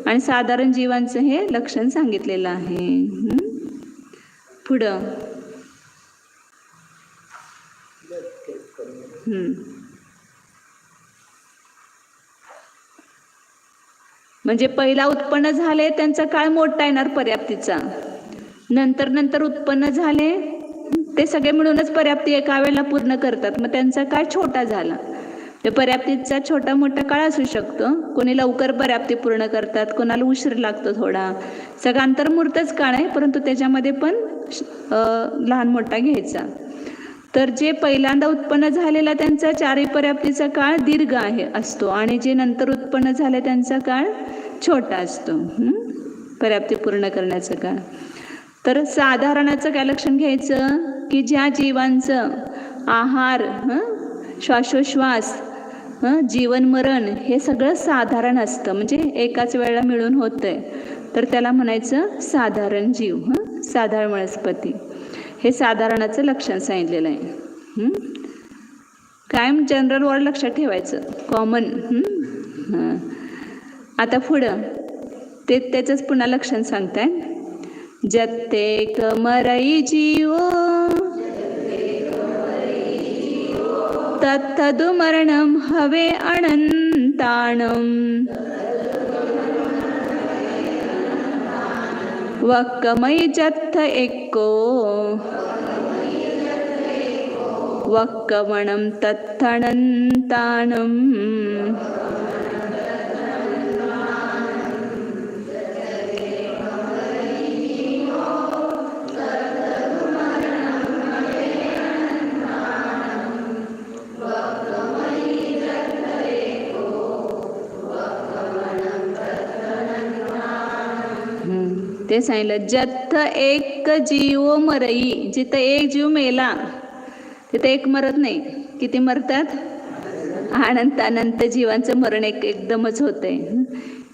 Speaker 1: आणि साधारण जीवांचं हे लक्षण सांगितलेलं आहे. पुढं म्हणजे पहिला उत्पन्न झाले त्यांचा काळ मोठा येणार पर्याप्तीचा, नंतर उत्पन्न झाले ते सगळे मिळूनच पर्याप्ती एका वेळेला पूर्ण करतात, मग त्यांचा काळ छोटा झाला. ते पर्याप्तीचा छोटा मोठा काळ असू शकतो. कोणी लवकर पर्याप्ती पूर्ण करतात, कोणाला उशीर लागतो थोडा. सगळा अंतर्मुहूर्तच काळ आहे, परंतु त्याच्यामध्ये पण लहान मोठा घ्यायचा. तर जे पहिल्यांदा उत्पन्न झालेला त्यांचा 4 पर्याप्तीचा काळ दीर्घ असतो आणि जे नंतर उत्पन्न झाले त्यांचा काळ छोटा असतो, पर्याप्ती पूर्ण करण्याचा काळ. तर साधारणाचं काय लक्षण घ्यायचं की ज्या जीवांचं आहार, श्वासोश्वास, जीवन मरण हे सगळं साधारण असतं, म्हणजे एकाच वेळेला मिळून होतंय, तर त्याला म्हणायचं साधारण जीव, साधारण वनस्पती. हे साधारणाचं लक्षण सांगितलेलं आहे. कायम जनरल वर्ड लक्षात ठेवायचं, कॉमन. आता पुढं ते त्याचंच पुन्हा लक्षण सांगताय. जत्तेक मरई जीवो तत्तदु मरणम हवे अनंताणम वक्कमई जत्थ एक्को वक्कमणम तत्थनंताणम. ते सांगितलं, जत्थ एक जीव मरई, जिथं एक जीव मेला तिथं एक मरत नाही. किती मरतात? अनंत अनंत जीवांचं मरण एकदमच होतंय.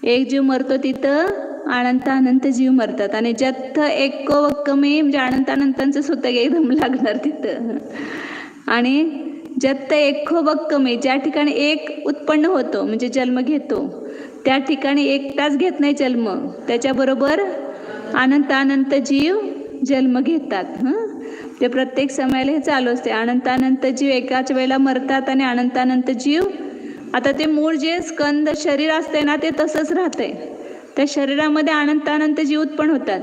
Speaker 1: एक जीव मरतो तिथं अनंत अनंत जीव मरतात. आणि जत्थ एक वक्कमे म्हणजे अनंत अनंतांचं सुद्धा एकदम लागणार तिथं. आणि जत्थ एक वक्कमे, ज्या ठिकाणी एक उत्पन्न होतो म्हणजे जन्म घेतो, त्या ठिकाणी एकटाच घेत नाही जन्म, त्याच्याबरोबर अनंत अनंत जीव जन्म घेतात. ते प्रत्येक समयाला हे चालू असते. अनंत अनंत जीव एकाच वेळेला मरतात आणि अनंत अनंत जीव, आता ते मूळ जे स्कंद शरीर असते ना ते तसंच राहतंय. त्या शरीरामध्ये अनंत अनंत जीव उत्पन्न होतात,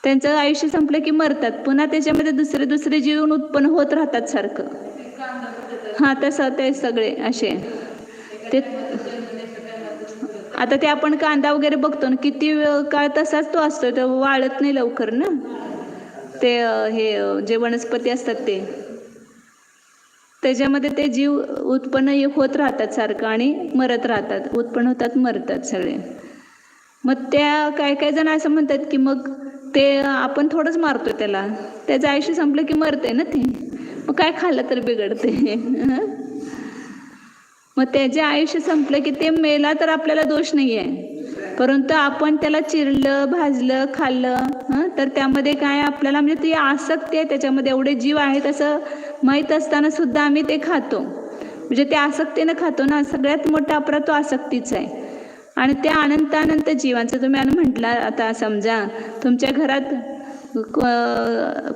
Speaker 1: त्यांचं आयुष्य संपलं की मरतात, पुन्हा त्याच्यामध्ये दुसरे दुसरे जीव उत्पन्न होत राहतात सारखं. तसं ते सगळे असे ते. आता ते आपण कांदा वगैरे बघतो ना, किती काळ तसाच तो असतो, तो वाळत नाही लवकर ना. ते हे जे वनस्पती असतात ते त्याच्यामध्ये ते जीव उत्पन्न होत राहतात सारखं आणि मरत राहतात, उत्पन्न होतात मरतात सगळे. मग त्या काही काही जण असं म्हणतात की मग ते आपण थोडंच मारतो त्याला, त्याचं आयुष्य संपलं की मरते ना ते, मग काय खाल्लं तर बिघडते. मग त्याचे आयुष्य संपलं की ते मेला तर आपल्याला दोष नाही आहे, परंतु आपण त्याला चिरलं, भाजलं, खाल्लं, तर त्यामध्ये काय आपल्याला म्हणजे ती आसक्ती आहे, त्याच्यामध्ये एवढे जीव आहेत असं माहीत असताना सुद्धा आम्ही ते खातो, म्हणजे ते आसक्तीनं खातो ना. सगळ्यात मोठा अपराध तो आसक्तीचा आहे. आणि त्या अनंत अनंत जीवांचं तुम्ही म्हटलं, आता समजा तुमच्या घरात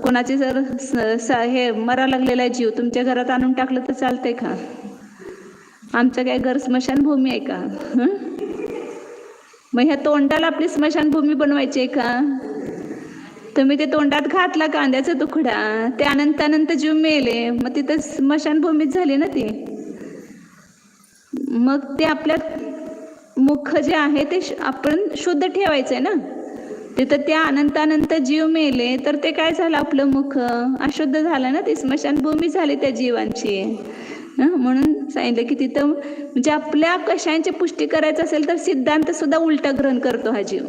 Speaker 1: कोणाचे जर हे मरा लागलेला जीव तुमच्या घरात आणून टाकलं तर चालतंय का? आमचं काय घर स्मशानभूमी आहे का? मग ह्या तोंडाला आपली स्मशानभूमी बनवायची आहे का? तुम्ही ते तोंडात घातला कांद्याचा तुकडा, ते अनंत अनंत जीव मेले, मग तिथं स्मशानभूमीच झाली ना ती. मग ते आपल्या मुख जे आहे ते आपण शुद्ध ठेवायचंय ना. तिथं त्या अनंत अनंत जीव मेले तर ते काय झालं, आपलं मुख अशुद्ध झालं ना, ती स्मशानभूमी झाली त्या जीवांची. म्हणून सांगितलं की तिथं म्हणजे आपल्या कशांची पुष्टी करायचं असेल तर सिद्धांत सुद्धा उलटा ग्रहण करतो हा जीव.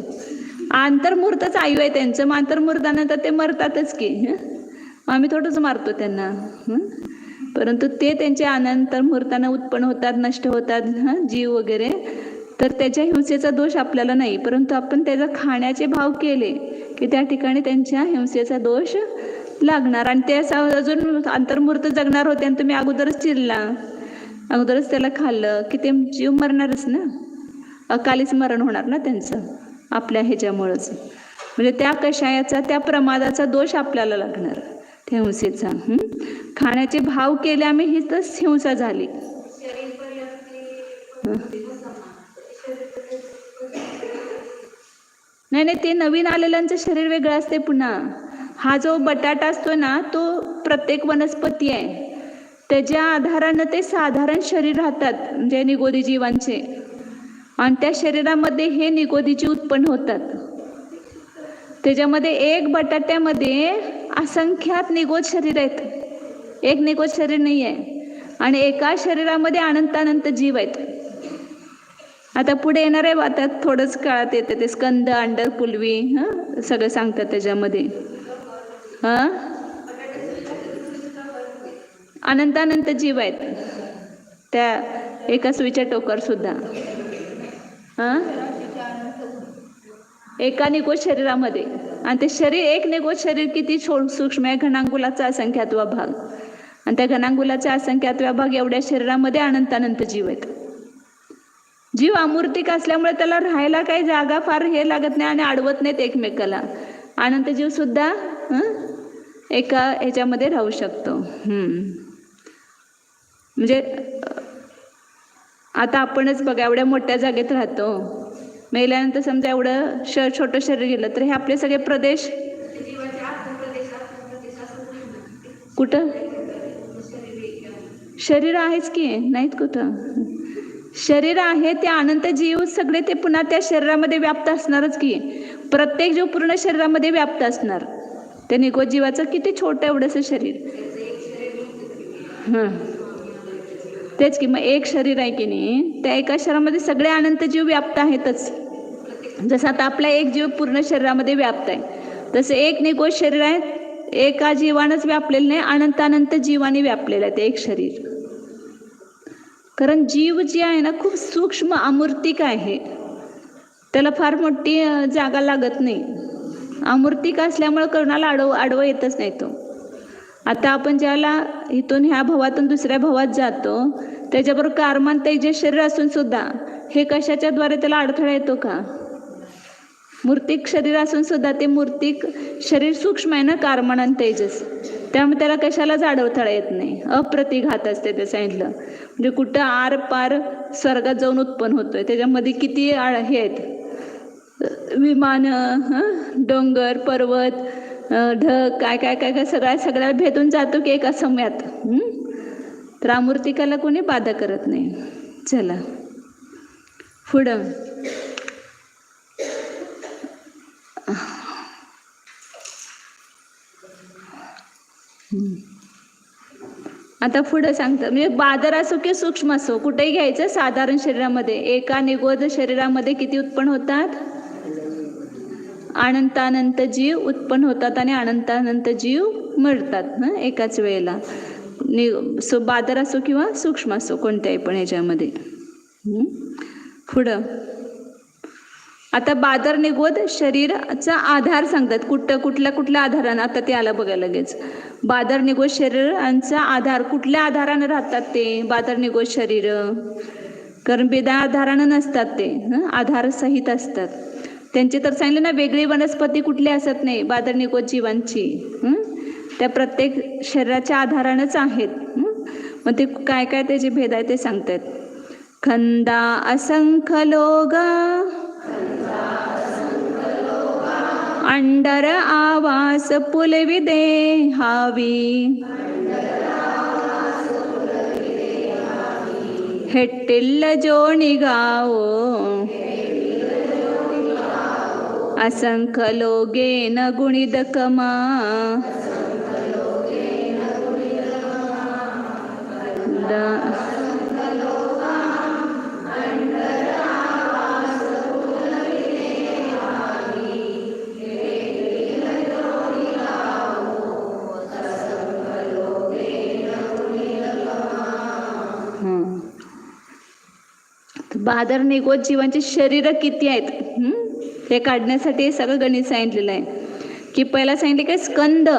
Speaker 1: आंतरमूर्तच आयु आहे त्यांचं, मग आंतरमूर्तानंतर ते मरतातच की. आम्ही थोडंच मारतो त्यांना, परंतु ते त्यांच्या अनंतरमूर्तानं उत्पन्न होतात, नष्ट होतात जीव वगैरे, तर त्याच्या हिंसेचा दोष आपल्याला नाही. परंतु आपण त्याचा खाण्याचे भाव केले की त्या ठिकाणी त्यांच्या हिंसेचा दोष लागणार. आणि ते अजून अंतर्मूर्त जगणार होते आणि तुम्ही अगोदरच चिरला, अगोदरच त्याला खाल्लं की ते जीव मरणारच ना, अकालीच मरण होणार ना त्यांचं आपल्या ह्याच्यामुळंच. म्हणजे त्या कषायाचा, त्या प्रमादाचा दोष आपल्याला लागणार, त्या हिंसेचा. खाण्याचे भाव केले आम्ही, हीच हिंसा झाली. नाही नाही, ते नवीन आलेल्यांचं शरीर वेगळं असते पुन्हा. हा जो बटाटा असतो ना, तो प्रत्येक वनस्पती आहे, त्याच्या आधारानं ते साधारण शरीर राहतात म्हणजे निगोदी जीवांचे, आणि त्या शरीरामध्ये हे निगोदीची उत्पन्न होतात. त्याच्यामध्ये एक बटाट्यामध्ये असंख्यात निगोद शरीर आहेत, एक निगोद शरीर नाही आहे. आणि एका शरीरामध्ये अनंत अनंत जीव आहेत. आता पुढे येणार आहे आता थोडंच काळात येतं ते स्कंद अंडर पुलवी सगळं सांगतात त्याच्यामध्ये. अनंत अनंत जीव आहेत त्या एका सुईच्या टोकर सुद्धा. एका निकोज शरीरामध्ये, आणि ते शरीर एक निकोज शरीर किती सूक्ष्म आहे, घनांगुलाचा असंख्यात्वा भाग, आणि त्या घनांगुलाच्या असंख्यात्वा भाग एवढ्या शरीरामध्ये अनंत अनंत जीव आहेत. जीव अमूर्तिक असल्यामुळे त्याला राहायला काही जागा फार हे लागत नाही आणि अडवत नाहीत एकमेकाला. अनंत जीव सुद्धा एका ह्याच्यामध्ये राहू शकतो. म्हणजे आता आपणच बघा एवढ्या मोठ्या जागेत राहतो, मेल्यानंतर समजा एवढं छोटं शरीर गेलं तर हे आपले सगळे प्रदेश कुठं शरीर आहेच की, नाहीत कुठं शरीर आहे ते अनंत जीव सगळे ते पुन्हा त्या शरीरामध्ये व्याप्त असणारच की. प्रत्येक जीव पूर्ण शरीरामध्ये व्याप्त असणार. त्या निकोज जीवाचं किती छोटं एवढंसं शरीर. तेच की, मग एक शरीर आहे की नाही, त्या एका शरीरामध्ये सगळे अनंत जीव व्याप्त आहेतच. जसं आता आपला एक जीव पूर्ण शरीरामध्ये व्याप्त आहे, तसं एक निकोज शरीर आहे, एका जीवानंच व्यापलेलं नाही, अनंत अनंत जीवाने व्यापलेलं आहे ते एक शरीर. कारण जीव जे आहे ना खूप सूक्ष्म अमूर्तिक आहे, त्याला फार मोठी जागा लागत नाही. अमूर्तिक असल्यामुळे कोणाला आडवं येतच नाही तो. आता आपण ज्याला इथून ह्या भवातून दुसऱ्या भवात जातो त्याच्याबरोबर कार्मान तेजस शरीर असून सुद्धा हे कशाच्या द्वारे त्याला अडथळा येतो का? मूर्तिक शरीर असून सुद्धा ते मूर्तिक शरीर सूक्ष्म आहे ना, कार्मान आणि तेजस, त्यामुळे त्याला कशालाच अडथळा येत नाही. अप्रतिघात असते ते सांगितलं. म्हणजे कुठं आर पार स्वर्गात जाऊन उत्पन्न होतोय, त्याच्यामध्ये किती हे आहेत, विमान, डोंगर, पर्वत, ढग, काय काय काय काय सगळ्या भेदून जातो की एका समयात. तर अमूर्तिकाला कोणी बाधा करत नाही. चला पुढं. आता पुढं सांगतं, म्हणजे बादर असो की सूक्ष्म असो कुठेही घ्यायचं. साधारण शरीरामध्ये एका निगोज शरीरामध्ये किती उत्पन्न होतात? अनंतानंत जीव उत्पन्न होतात आणि अनंतानंत जीव मरतात एकाच वेळेला. बादर असो किंवा सूक्ष्म असो कोणत्याही पण ह्याच्यामध्ये. पुढं आता बादर निगोद शरीराचा आधार सांगतात. कुठल्या आधारानं, आता ते आलं बघा लगेच. बादर निगोज शरीरांचा आधार कुठल्या आधारानं राहतात ते बादर निगोज शरीर? कारण बेदा आधारानं नसतात ते, आधार सहित असतात. त्यांची तर सांगितलं ना, वेगळी वनस्पती कुठली असत नाही बादर निगोज जीवांची. त्या प्रत्येक शरीराच्या आधारानंच आहेत. मग ते काय काय त्याचे भेद आहे ते सांगतात. खंदा असंख्य लोगा अंडर आवास पुलवी देहावी हेट्टिल्ल जोणिगाओ असंख्य लोगेन गुणिदकमा बादर निगोज जीवांची शरीर किती आहेत हे काढण्यासाठी हे सगळं गणित सांगितलेलं आहे. की पहिला सांगितले काय स्कंद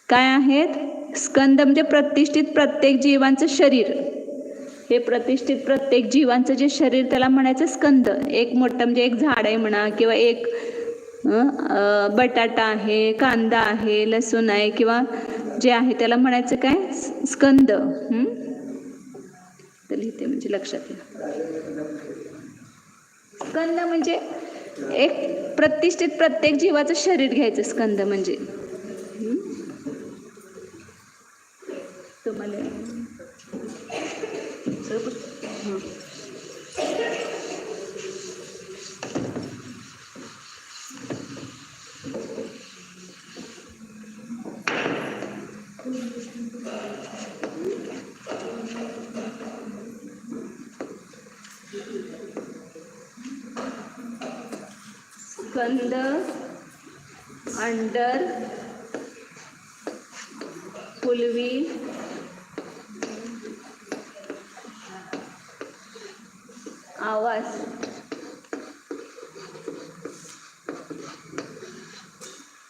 Speaker 1: काय आहेत? स्कंद म्हणजे प्रतिष्ठित प्रत्येक जीवांचं शरीर. हे प्रतिष्ठित प्रत्येक जीवांचं जे शरीर त्याला म्हणायचं स्कंद. एक मोठं म्हणजे एक झाड आहे म्हणा, किंवा एक बटाटा आहे, कांदा आहे, लसूण आहे, किंवा जे आहे त्याला म्हणायचं काय? स्कंद. लिहिते म्हणजे लक्षात येईल. स्कंद म्हणजे एक प्रतिष्ठित प्रत्येक जीवाचं शरीर घ्यायचं. स्कंद म्हणजे तुम्हाला स्कंद अंडर पुलवी आवास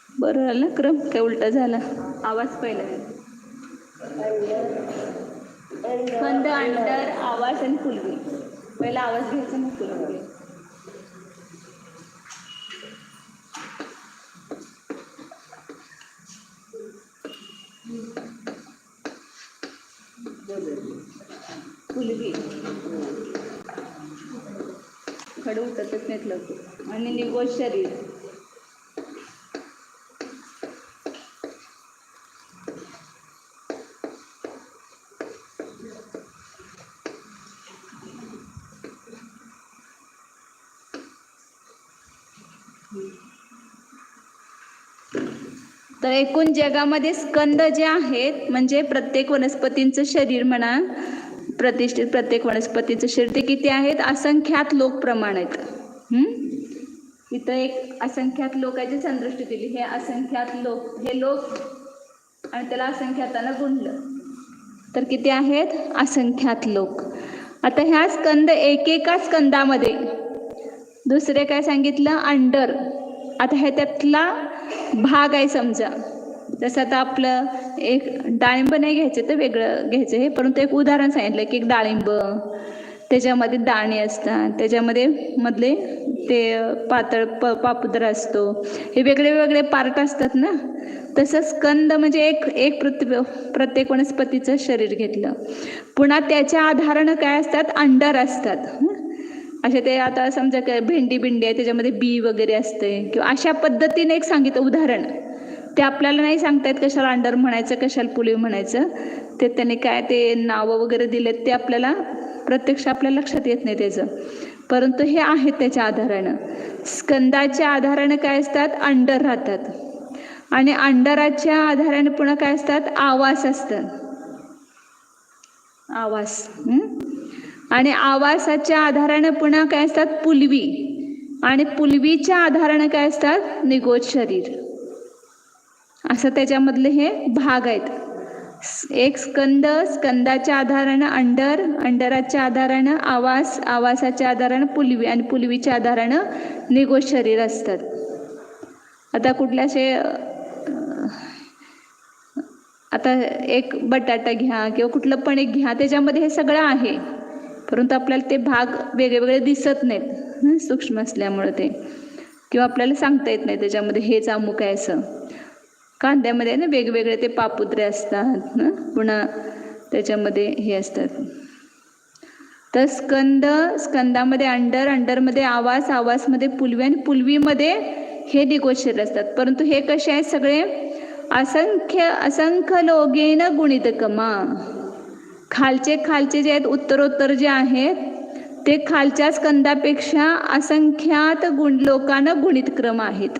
Speaker 1: बरं झालं क्रम काय उलटा झाला आवाज पहिला स्कंद अंडर आवास आणि पुलवी पहिला आवाज घ्यायचा मग पुलवी पुलवी खडू उठतच नाहीत लवकर आणि निगोज शरीर तर एकूण जगामध्ये स्कंद जे आहेत म्हणजे प्रत्येक वनस्पतींचं शरीर म्हणा प्रतिष्ठित प्रत्येक वनस्पतीचं शरीर ते किती आहेत असंख्यात लोक प्रमाण आहेत इथं एक असंख्यात लोकांची संदृष्टी दिली हे असंख्यात लोक हे लोक आणि त्याला असंख्यातानं गुणलं तर किती आहेत असंख्यात लोक आता ह्या स्कंद एकेका स्कंदामध्ये दुसरे काय सांगितलं अंडर आता हे त्यातला भाग आहे समजा जसं आता आपलं एक डाळिंब नाही घ्यायचं तर वेगळं घ्यायचं हे परंतु एक उदाहरण सांगितलं की एक डाळिंब त्याच्यामध्ये दाणे असतात त्याच्यामध्ये मधले ते पातळ पापुद्रा असतो हे वेगळे वेगळे पार्ट असतात ना तसं स्कंद म्हणजे एक प्रत्येक वनस्पतीचं शरीर घेतलं पुन्हा त्याच्या आधारानं काय असतात अंडर असतात असे ते आता समजा काय भेंडी आहे त्याच्यामध्ये बी वगैरे असते किंवा अशा पद्धतीने एक सांगितलं उदाहरण ते आपल्याला नाही सांगता येत कशाला अंडर म्हणायचं कशाला पुलवी म्हणायचं ते त्यांनी काय ते नावं वगैरे दिलेत ते आपल्याला प्रत्यक्ष आपल्या लक्षात येत नाही त्याचं परंतु हे आहेत त्याच्या आधारानं स्कंदाच्या आधारानं काय असतात अंडर राहतात आणि अंडराच्या आधाराने पुन्हा काय असतात आवास असतात आवास आणि आवासाच्या आधारानं पुन्हा काय असतात पुलवी आणि पुलवीच्या आधारानं काय असतात निगोज शरीर असं त्याच्यामधले हे भाग आहेत एक स्कंद स्कंदाच्या आधारानं अंडर अंडराच्या आधारानं आवास आवासाच्या आधारानं पुलवी आणि पुलवीच्या आधारानं निगोज शरीर असतात आता कुठल्याशे आता एक बटाटा घ्या किंवा कुठलं पण एक घ्या त्याच्यामध्ये हे सगळं आहे परंतु आपल्याला ते भाग वेगळे दिसत नाहीत सूक्ष्म असल्यामुळे ते किंवा आपल्याला सांगता येत नाही त्याच्यामध्ये हेच अमुक आहे असं कांद्यामध्ये ना वेगवेगळे ते पापुद्रे असतात पुन्हा त्याच्यामध्ये हे असतात तर स्कंदामध्ये अंडरमध्ये आवास आवासमध्ये पुलवी आणि पुलवीमध्ये हे निगोज शरीर असतात परंतु हे कसे आहेत सगळे असंख्य लोगेन गुणित कमा खालचे जे आहेत उत्तरोत्तर जे आहेत ते खालच्या स्कंदापेक्षा असंख्यात लोकांना गुणित क्रम आहेत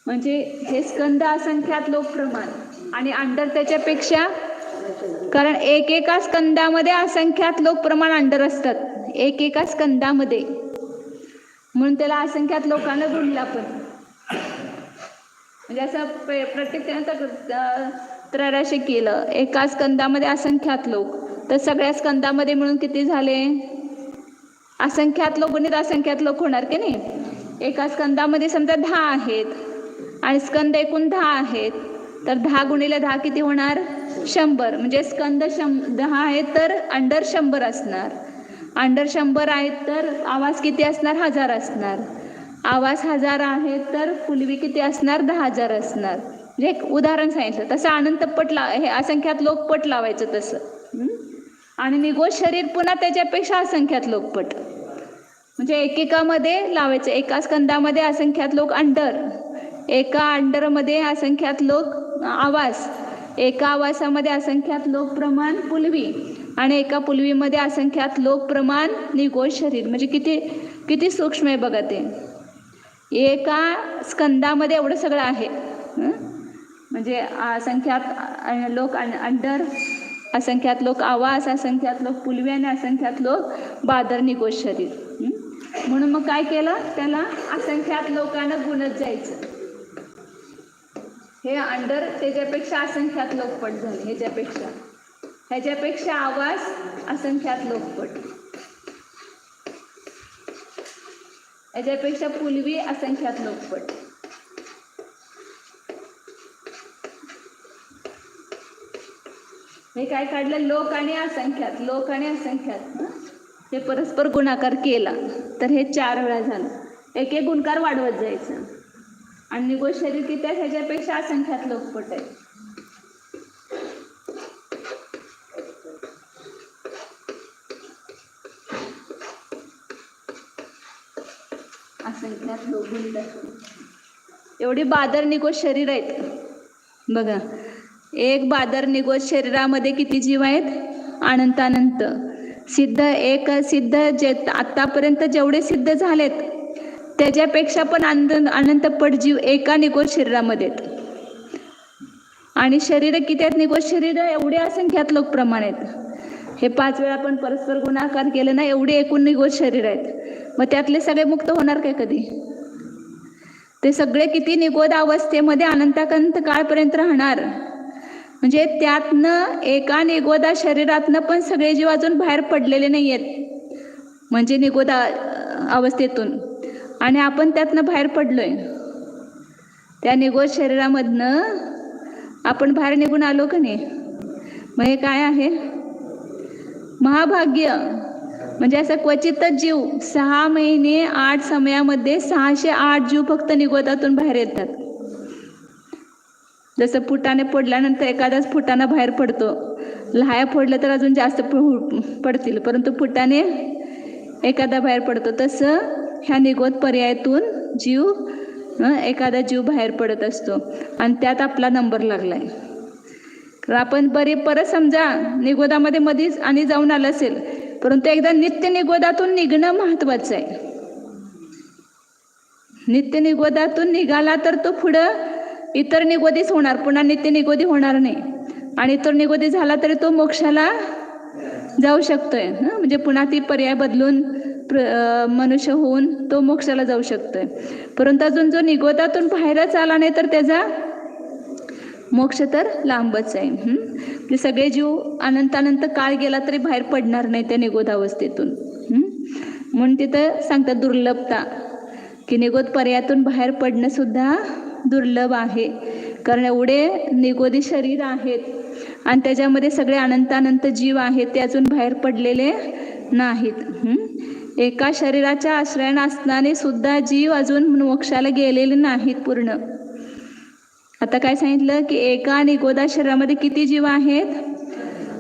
Speaker 1: म्हणजे हे स्कंद असंख्यात लोक प्रमाण आणि अंडर त्याच्यापेक्षा कारण एकेका स्कंदामध्ये असंख्यात लोक प्रमाण अंडर असतात एकेका स्कंदामध्ये म्हणून त्याला असंख्यात लोकांना गुणला पण म्हणजे असं प्रत्येक त्रैराशी केलं एका स्कंदामध्ये असंख्यात लोक तर सगळ्या स्कंदामध्ये मिळून किती झाले असंख्यात लोक गुणित असंख्यात लोक होणार की नाही एका स्कंदामध्ये समजा 10 आहेत आणि स्कंद एकूण 10 आहेत तर 10 गुणिले 10 किती होणार 100 म्हणजे स्कंद 10 आहेत तर अंडर 100 असणार अंडर 100 आहेत तर आवास किती असणार 1000 असणार आवास 1000 आहेत तर पुलवी किती असणार 10,000 असणार म्हणजे एक उदाहरण सांगितलं तसं अनंत पट हे असंख्यात लोक पट लावायचं तसं आणि निगोज शरीर पुन्हा त्याच्यापेक्षा असंख्यात लोकपट म्हणजे एकेकामध्ये लावायचं एका स्कंदामध्ये असंख्यात लोक अंडर एका अंडरमध्ये असंख्यात लोक आवास एका आवासामध्ये असंख्यात लोक प्रमाण पुलवी आणि एका पुलवीमध्ये असंख्यात लोक प्रमाण निगोज शरीर म्हणजे किती सूक्ष्म आहे बघा ते एका स्कंदामध्ये एवढं सगळं आहे म्हणजे असंख्यात लोक अंडर असंख्यात लोक आवास असंख्यात लोक पुलवी आणि असंख्यात लोक बादर निगोज शरीर म्हणून मग काय केलं, त्याला असंख्यात लोकांना गुणत जायचं. हे अंडर त्याच्यापेक्षा असंख्यात लोकपट झाले, ह्याच्यापेक्षा आवाज असंख्यात लोकपट, ह्याच्यापेक्षा पुलवी असंख्यात लोकपट. हे काय काढलं, लोक आणि असंख्यात, हे परस्पर गुणाकार केला तर हे 4 वेळा झालं. एक एक गुणकार वाढवत जायचं. आणि निगोज शरीर किती आहे, ह्याच्यापेक्षा असंख्यात लोकपट आहे. असंख्यात लोक गुणित एवढी बादर निगोज शरीर आहेत बघा. एक बादर निगोज शरीरामध्ये किती जीव आहेत, अनंत. सिद्ध जे आतापर्यंत जेवढे सिद्ध झालेत त्याच्यापेक्षा पण अनंतपट जीव एका निगोज शरीरामध्ये आहेत. आणि शरीर किती आहेत, निगोज शरीर एवढे असंख्यात लोक प्रमाण आहेत. हे 5 वेळा आपण परस्पर गुणाकार केले ना, एवढे एकूण निगोज शरीर आहेत. मग त्यातले सगळे मुक्त होणार काय कधी? ते सगळे किती निगोद अवस्थेमध्ये अनंताकंत काळपर्यंत राहणार. म्हणजे त्यातनं एका निगोदा शरीरातनं पण सगळे जीव अजून बाहेर पडलेले नाही आहेत, म्हणजे निगोद अवस्थेतून. आणि आपण त्यातनं बाहेर पडलोय. त्या निगोद शरीरामधनं आपण बाहेर निघून आलो का नाही? मग हे काय आहे, महाभाग्य. म्हणजे असं क्वचितच जीव 6 महिने 8 समयामध्ये 608 जीव फक्त निगोदातून बाहेर येतात. जसं फुटाने पडल्यानंतर एखादाच फुटाना बाहेर पडतो, लहाया फोडलं तर अजून जास्त पडतील, परंतु फुटाने एखादा बाहेर पडतो. तसं ह्या निगोद पर्यायातून एखादा जीव बाहेर पडत असतो आणि त्यात आपला नंबर लागलाय. तर आपण परत समजा निगोदामध्ये मध्येच आणि जाऊन आलं असेल, परंतु एकदा नित्य निगोदातून निघणं महत्वाचं आहे. नित्य निगोदातून निघाला तर तो पुढं इतर निगोदीच होणार, पुन्हा नित्य निगोदी होणार नाही. आणि इतर निगोदी झाला तरी तो मोक्षाला जाऊ शकतोय. म्हणजे पुन्हा ती पर्याय बदलून मनुष्य होऊन तो मोक्षाला जाऊ शकतोय. परंतु अजून जो निगोदातून बाहेरच आला नाही तर त्याचा मोक्ष तर लांबच आहे. म्हणजे सगळे जीव अनंत काळ गेला तरी बाहेर पडणार नाही त्या निगोदावस्थेतून. म्हणून तिथं सांगतात दुर्लभता, की निगोद पर्यायातून बाहेर पडणं सुद्धा दुर्लभ आहे. कारण एवढे निगोदी शरीर आहेत आणि त्याच्यामध्ये सगळे अनंत जीव आहेत, ते अजून बाहेर पडलेले नाहीत. एका शरीराच्या आश्रयाने असताना सुद्धा जीव अजून मोक्षाला गेलेले नाहीत पूर्ण. आता काय सांगितलं, की एका निगोदा शरीरामध्ये किती जीव आहेत,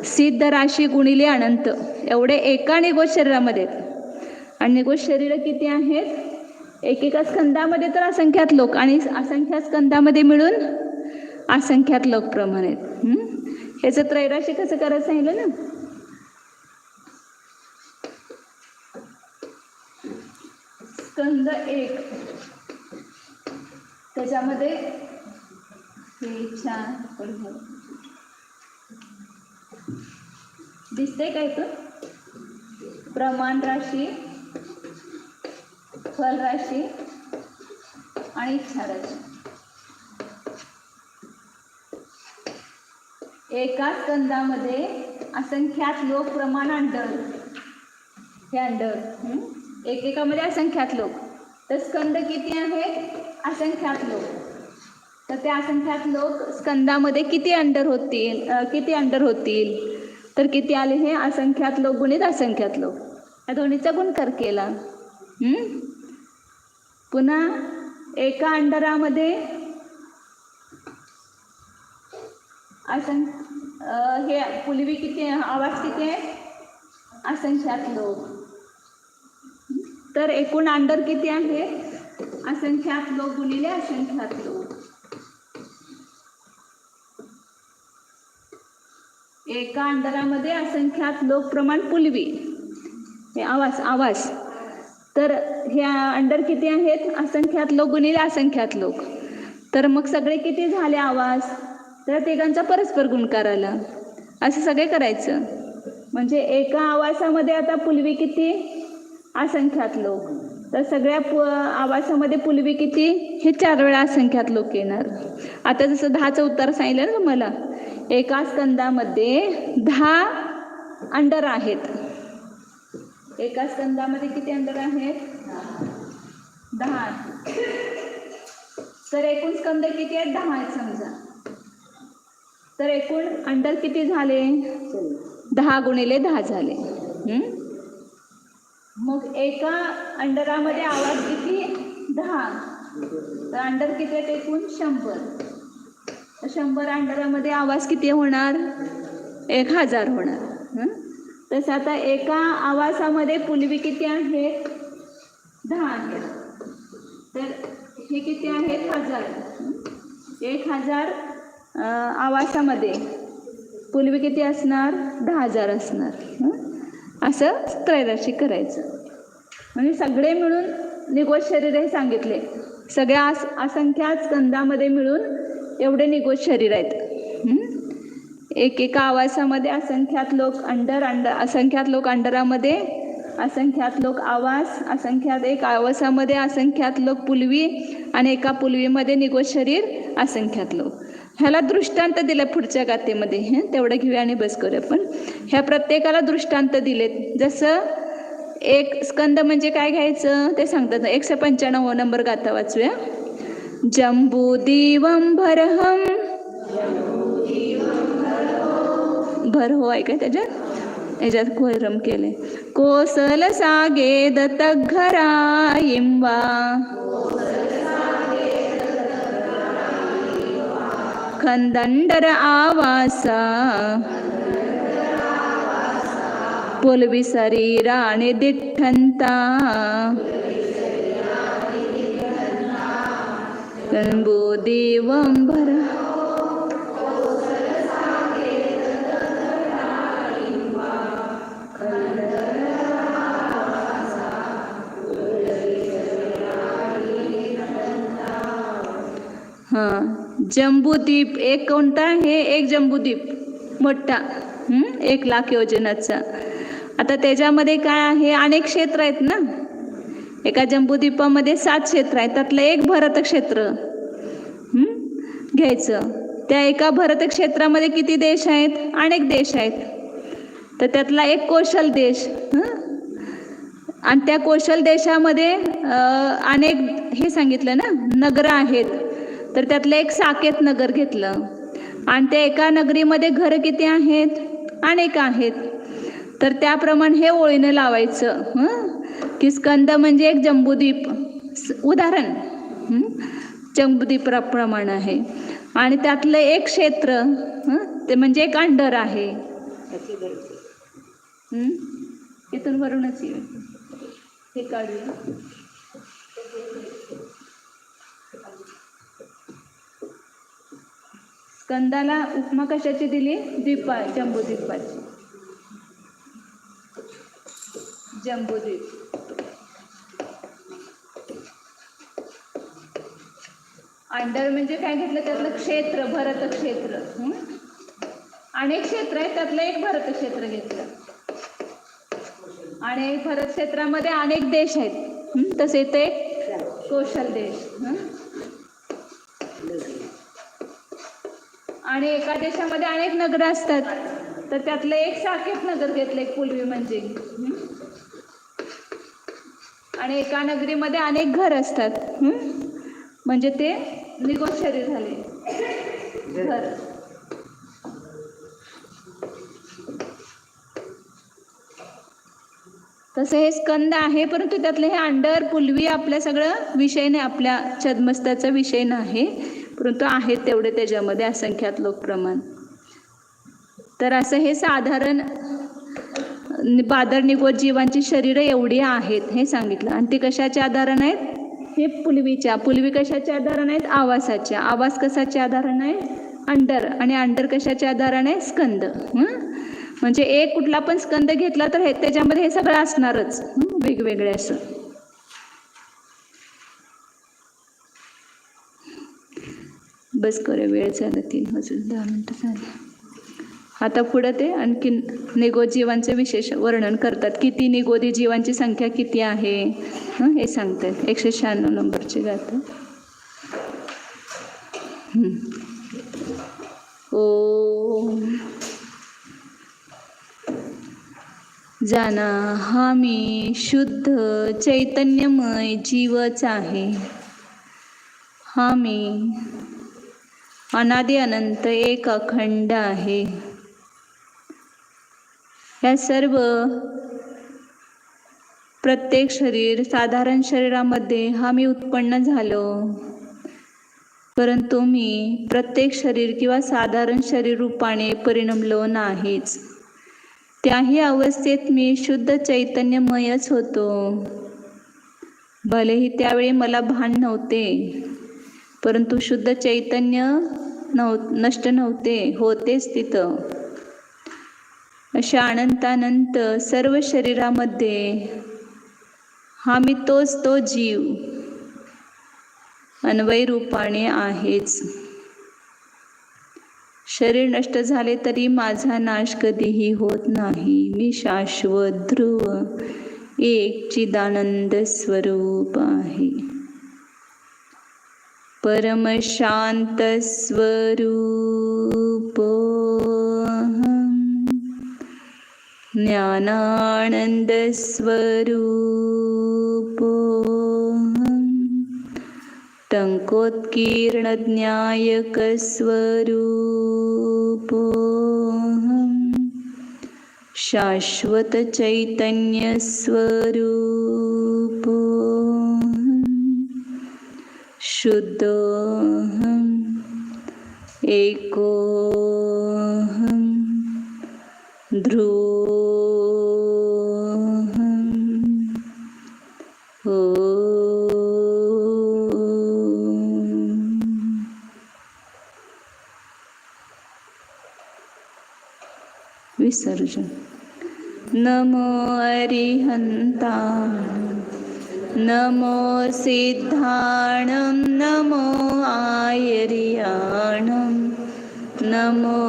Speaker 1: सिद्ध राशी गुणिले अनंत, एवढे एका निगोद शरीरामध्ये. आणि निगोद शरीर किती आहेत, एकेका स्कंदामध्ये तर असंख्यात लोक, आणि असंख्यात स्कंदामध्ये मिळून असंख्यात लोक प्रमाण आहेत. ह्याचं त्रैराशी कसं करायचं सांगितलं ना. स्कंद 1 त्याच्यामध्ये हे 4 दिसतंय काय, तो प्रमाण राशी, फल राशी आणि इच्छा राशी. एका स्कंदामध्ये असंख्यात लोक प्रमाण अंडर, हे अंडर एकेकामध्ये असंख्यात लोक. तर स्कंद किती आहेत, असंख्यात लोक. तर ते असंख्यात लोक स्कंदामध्ये किती अंडर होतील, तर किती आले, हे असंख्यात लोक गुणित असंख्यात लोक, या दोन्हीचा गुणकार केला. पुन्हा एका अंडरामध्ये हे पुलवी किती, आवाज किती आहे, असंख्यात लोक. तर एकूण अंडर किती आहे, असंख्यात लोक गुणिले असंख्यात लोक. एका अंडरामध्ये असंख्यात लोक प्रमाण पुलवी, हे आवाज. तर हे अंडर किती आहेत, असंख्यात लोक गुणिले असंख्यात लोक. तर मग सगळे किती झाले आवाज, तर तिघांचा परस्पर गुणकार आला. असं सगळे करायचं. म्हणजे एका आवासामध्ये आता पुलवी किती, असंख्यात लोक. तर सगळ्या आवासामध्ये पुलवी किती, हे 4 वेळा असंख्यात लोक येणार. आता जसं 10चं उत्तर सांगितलं ना तुम्हाला, एका स्कंदामध्ये 10 अंडर आहेत. एका स्कंदामध्ये किती अंडर आहेत? 10. तर एकूण स्कंद किती आहेत? 10 आहेत समजा. तर एकूण अंडर किती झाले? 10 गुणिले 10 झाले. मग एका अंडरामध्ये आवाज किती? 10. तर अंडर किती आहेत एकूण? 100. तर 100 अंडरामध्ये आवाज किती होणार? 1000 होणार. तसं आता एका आवासामध्ये पुलवी किती आहेत? 10 आहेत. तर हे किती आहेत? 1000. 1000 आवासामध्ये पुलवी किती असणार? 10000 असणार. असं त्रैराशिक करायचं. म्हणजे सगळे मिळून निगोज शरीर हे सांगितले. सगळ्या असंख्यात स्कंदामध्ये मिळून एवढे निगोज शरीर आहेत. एकेका आवासामध्ये असंख्यात लोक असंख्यात लोक अंडरामध्ये, असंख्यात लोक आवास, असंख्यात एक आवासामध्ये असंख्यात लोक पुलवी, आणि एका पुलवीमध्ये निगोज शरीर असंख्यात लोक. ह्याला दृष्टांत दिले पुढच्या गाथेमध्ये. तेवढं घेऊया आणि बस करूया. पण ह्या प्रत्येकाला दृष्टांत दिलेत. जसं एक स्कंद म्हणजे काय घ्यायचं ते सांगतात. 195 नंबर गाथा वाचूया. जम्बूदिवं भरहं, भर हो आहे का त्याच्यात? याच्यात कोरम केले. कोसल सागेद तघराईंवा, खंदंडर आवासा, पुलवी शरीराने दिठंता, जम्बूदिवं भरहं. हां, जम्बूद्वीप एक कोणता आहे? एक जम्बूद्वीप मोठा, 1,00,000 योजनाचा. आता त्याच्यामध्ये काय आहे? अनेक क्षेत्र आहेत ना. एका जम्बूद्वीपामध्ये 7 क्षेत्र आहेत. त्यातलं एक भरत क्षेत्र घ्यायचं. त्या एका भरत क्षेत्रामध्ये किती देश आहेत? अनेक देश आहेत. तर त्यातला एक कौशल देश, आणि त्या कौशल देशामध्ये अनेक हे सांगितलं ना नगरं आहेत. तर त्यातलं एक साकेत नगर घेतलं. आणि त्या एका नगरीमध्ये घरं किती आहेत? अनेक आहेत. तर त्याप्रमाणे हे ओळीनं लावायचं की स्कंद म्हणजे एक जम्बूद्वीप उदाहरण, जम्बूद्वीप प्रमाण आहे. आणि त्यातलं एक क्षेत्र ते म्हणजे एक अंडर आहे. इथून वरूनच येऊ, हे काढूया. स्कंदाला उपमा कशाची दिली? द्वीपा, जम्बूद्वीपाची. जम्बूद्वीप. अंडर म्हणजे काय घेतलं? त्यातलं क्षेत्र, भरत क्षेत्र. अनेक क्षेत्र आहेत, त्यातलं एक भरत क्षेत्र घेतलं. आणि भरत क्षेत्रामध्ये अनेक देश आहेत. तसे ते कौशल देश. आणि एका देशामध्ये अनेक नगर असतात. तर त्यातलं एक साकेत नगर घेतलं, एक पुलवी म्हणजे. आणि एका नगरीमध्ये अनेक घर असतात, म्हणजे ते निगोज शरीर झाले घर. तसं हे स्कंद आहे, परंतु त्यातले हे अंडर, पुलवी आपल्या सगळं विषय नाही, आपल्या छद्मस्ताचा विषय नाही, परंतु आहेत तेवढे त्याच्यामध्ये असंख्यात लोक प्रमाण. तर असं हे साधारण बादर निगोज जीवांची शरीरं एवढी आहेत हे सांगितलं. आणि ते कशाच्या आधाराने आहेत? हे पुलवीच्या. पुलवी कशाच्या आधाराने आहेत? आवासाच्या. आवास कशाच्या आधाराने आहे? अंडर. आणि अंडर कशाच्या आधाराने? स्कंद. म्हणजे एक कुठला पण स्कंद घेतला तर हे त्याच्यामध्ये हे सगळं असणारच, वेगवेगळे असं. बस करूया, वेळ झाला 3 वाजून 10 मिनिटं झाली. आता पुढे ते आणखी निगोद जीवांचे विशेष वर्णन करतात. किती निगोदी जीवांची संख्या किती आहे हे सांगतात. 196 नंबरची गाथा. ओम जाना हा मी शुद्ध चैतन्यमय जीवच आहे. हा मी अनादि अनंत एक अखंड आहे. या सर्व प्रत्येक शरीर साधारण शरीरामध्ये हा मी उत्पन्न झालो, परंतु मी प्रत्येक शरीर किंवा साधारण शरीर रूपाने परिणमलो नाहीच. त्याही अवस्थेत मी शुद्ध चैतन्यमयच होतो. भलेही त्यावेळी मला भान नव्हते, परंतु शुद्ध चैतन्य नष्ट नव्हते, होतेच तिथं. अशा अनंतानंत सर्व शरीरामध्ये हा मी तोच तो जीव अन्वय रूपाने आहेच. शरीर नष्ट झाले तरी माझा नाश कधीही होत नाही. मी शाश्वत ध्रुव एक चिदानंद स्वरूप आहे. परम शांत स्वरूपोऽहम् ज्ञानानंद स्वरूपोऽहम् टंकोत्कीर्ण ज्ञायक स्वरूपोऽहम् शाश्वत चैतन्य स्वरूपोऽहम् शुद्धोऽहम् एकोऽहम् ध्रुवोऽहम् विसर्जन. नमो अरिहंताणं, नमो सिद्धाणं, नमो आयर्याणं, नमो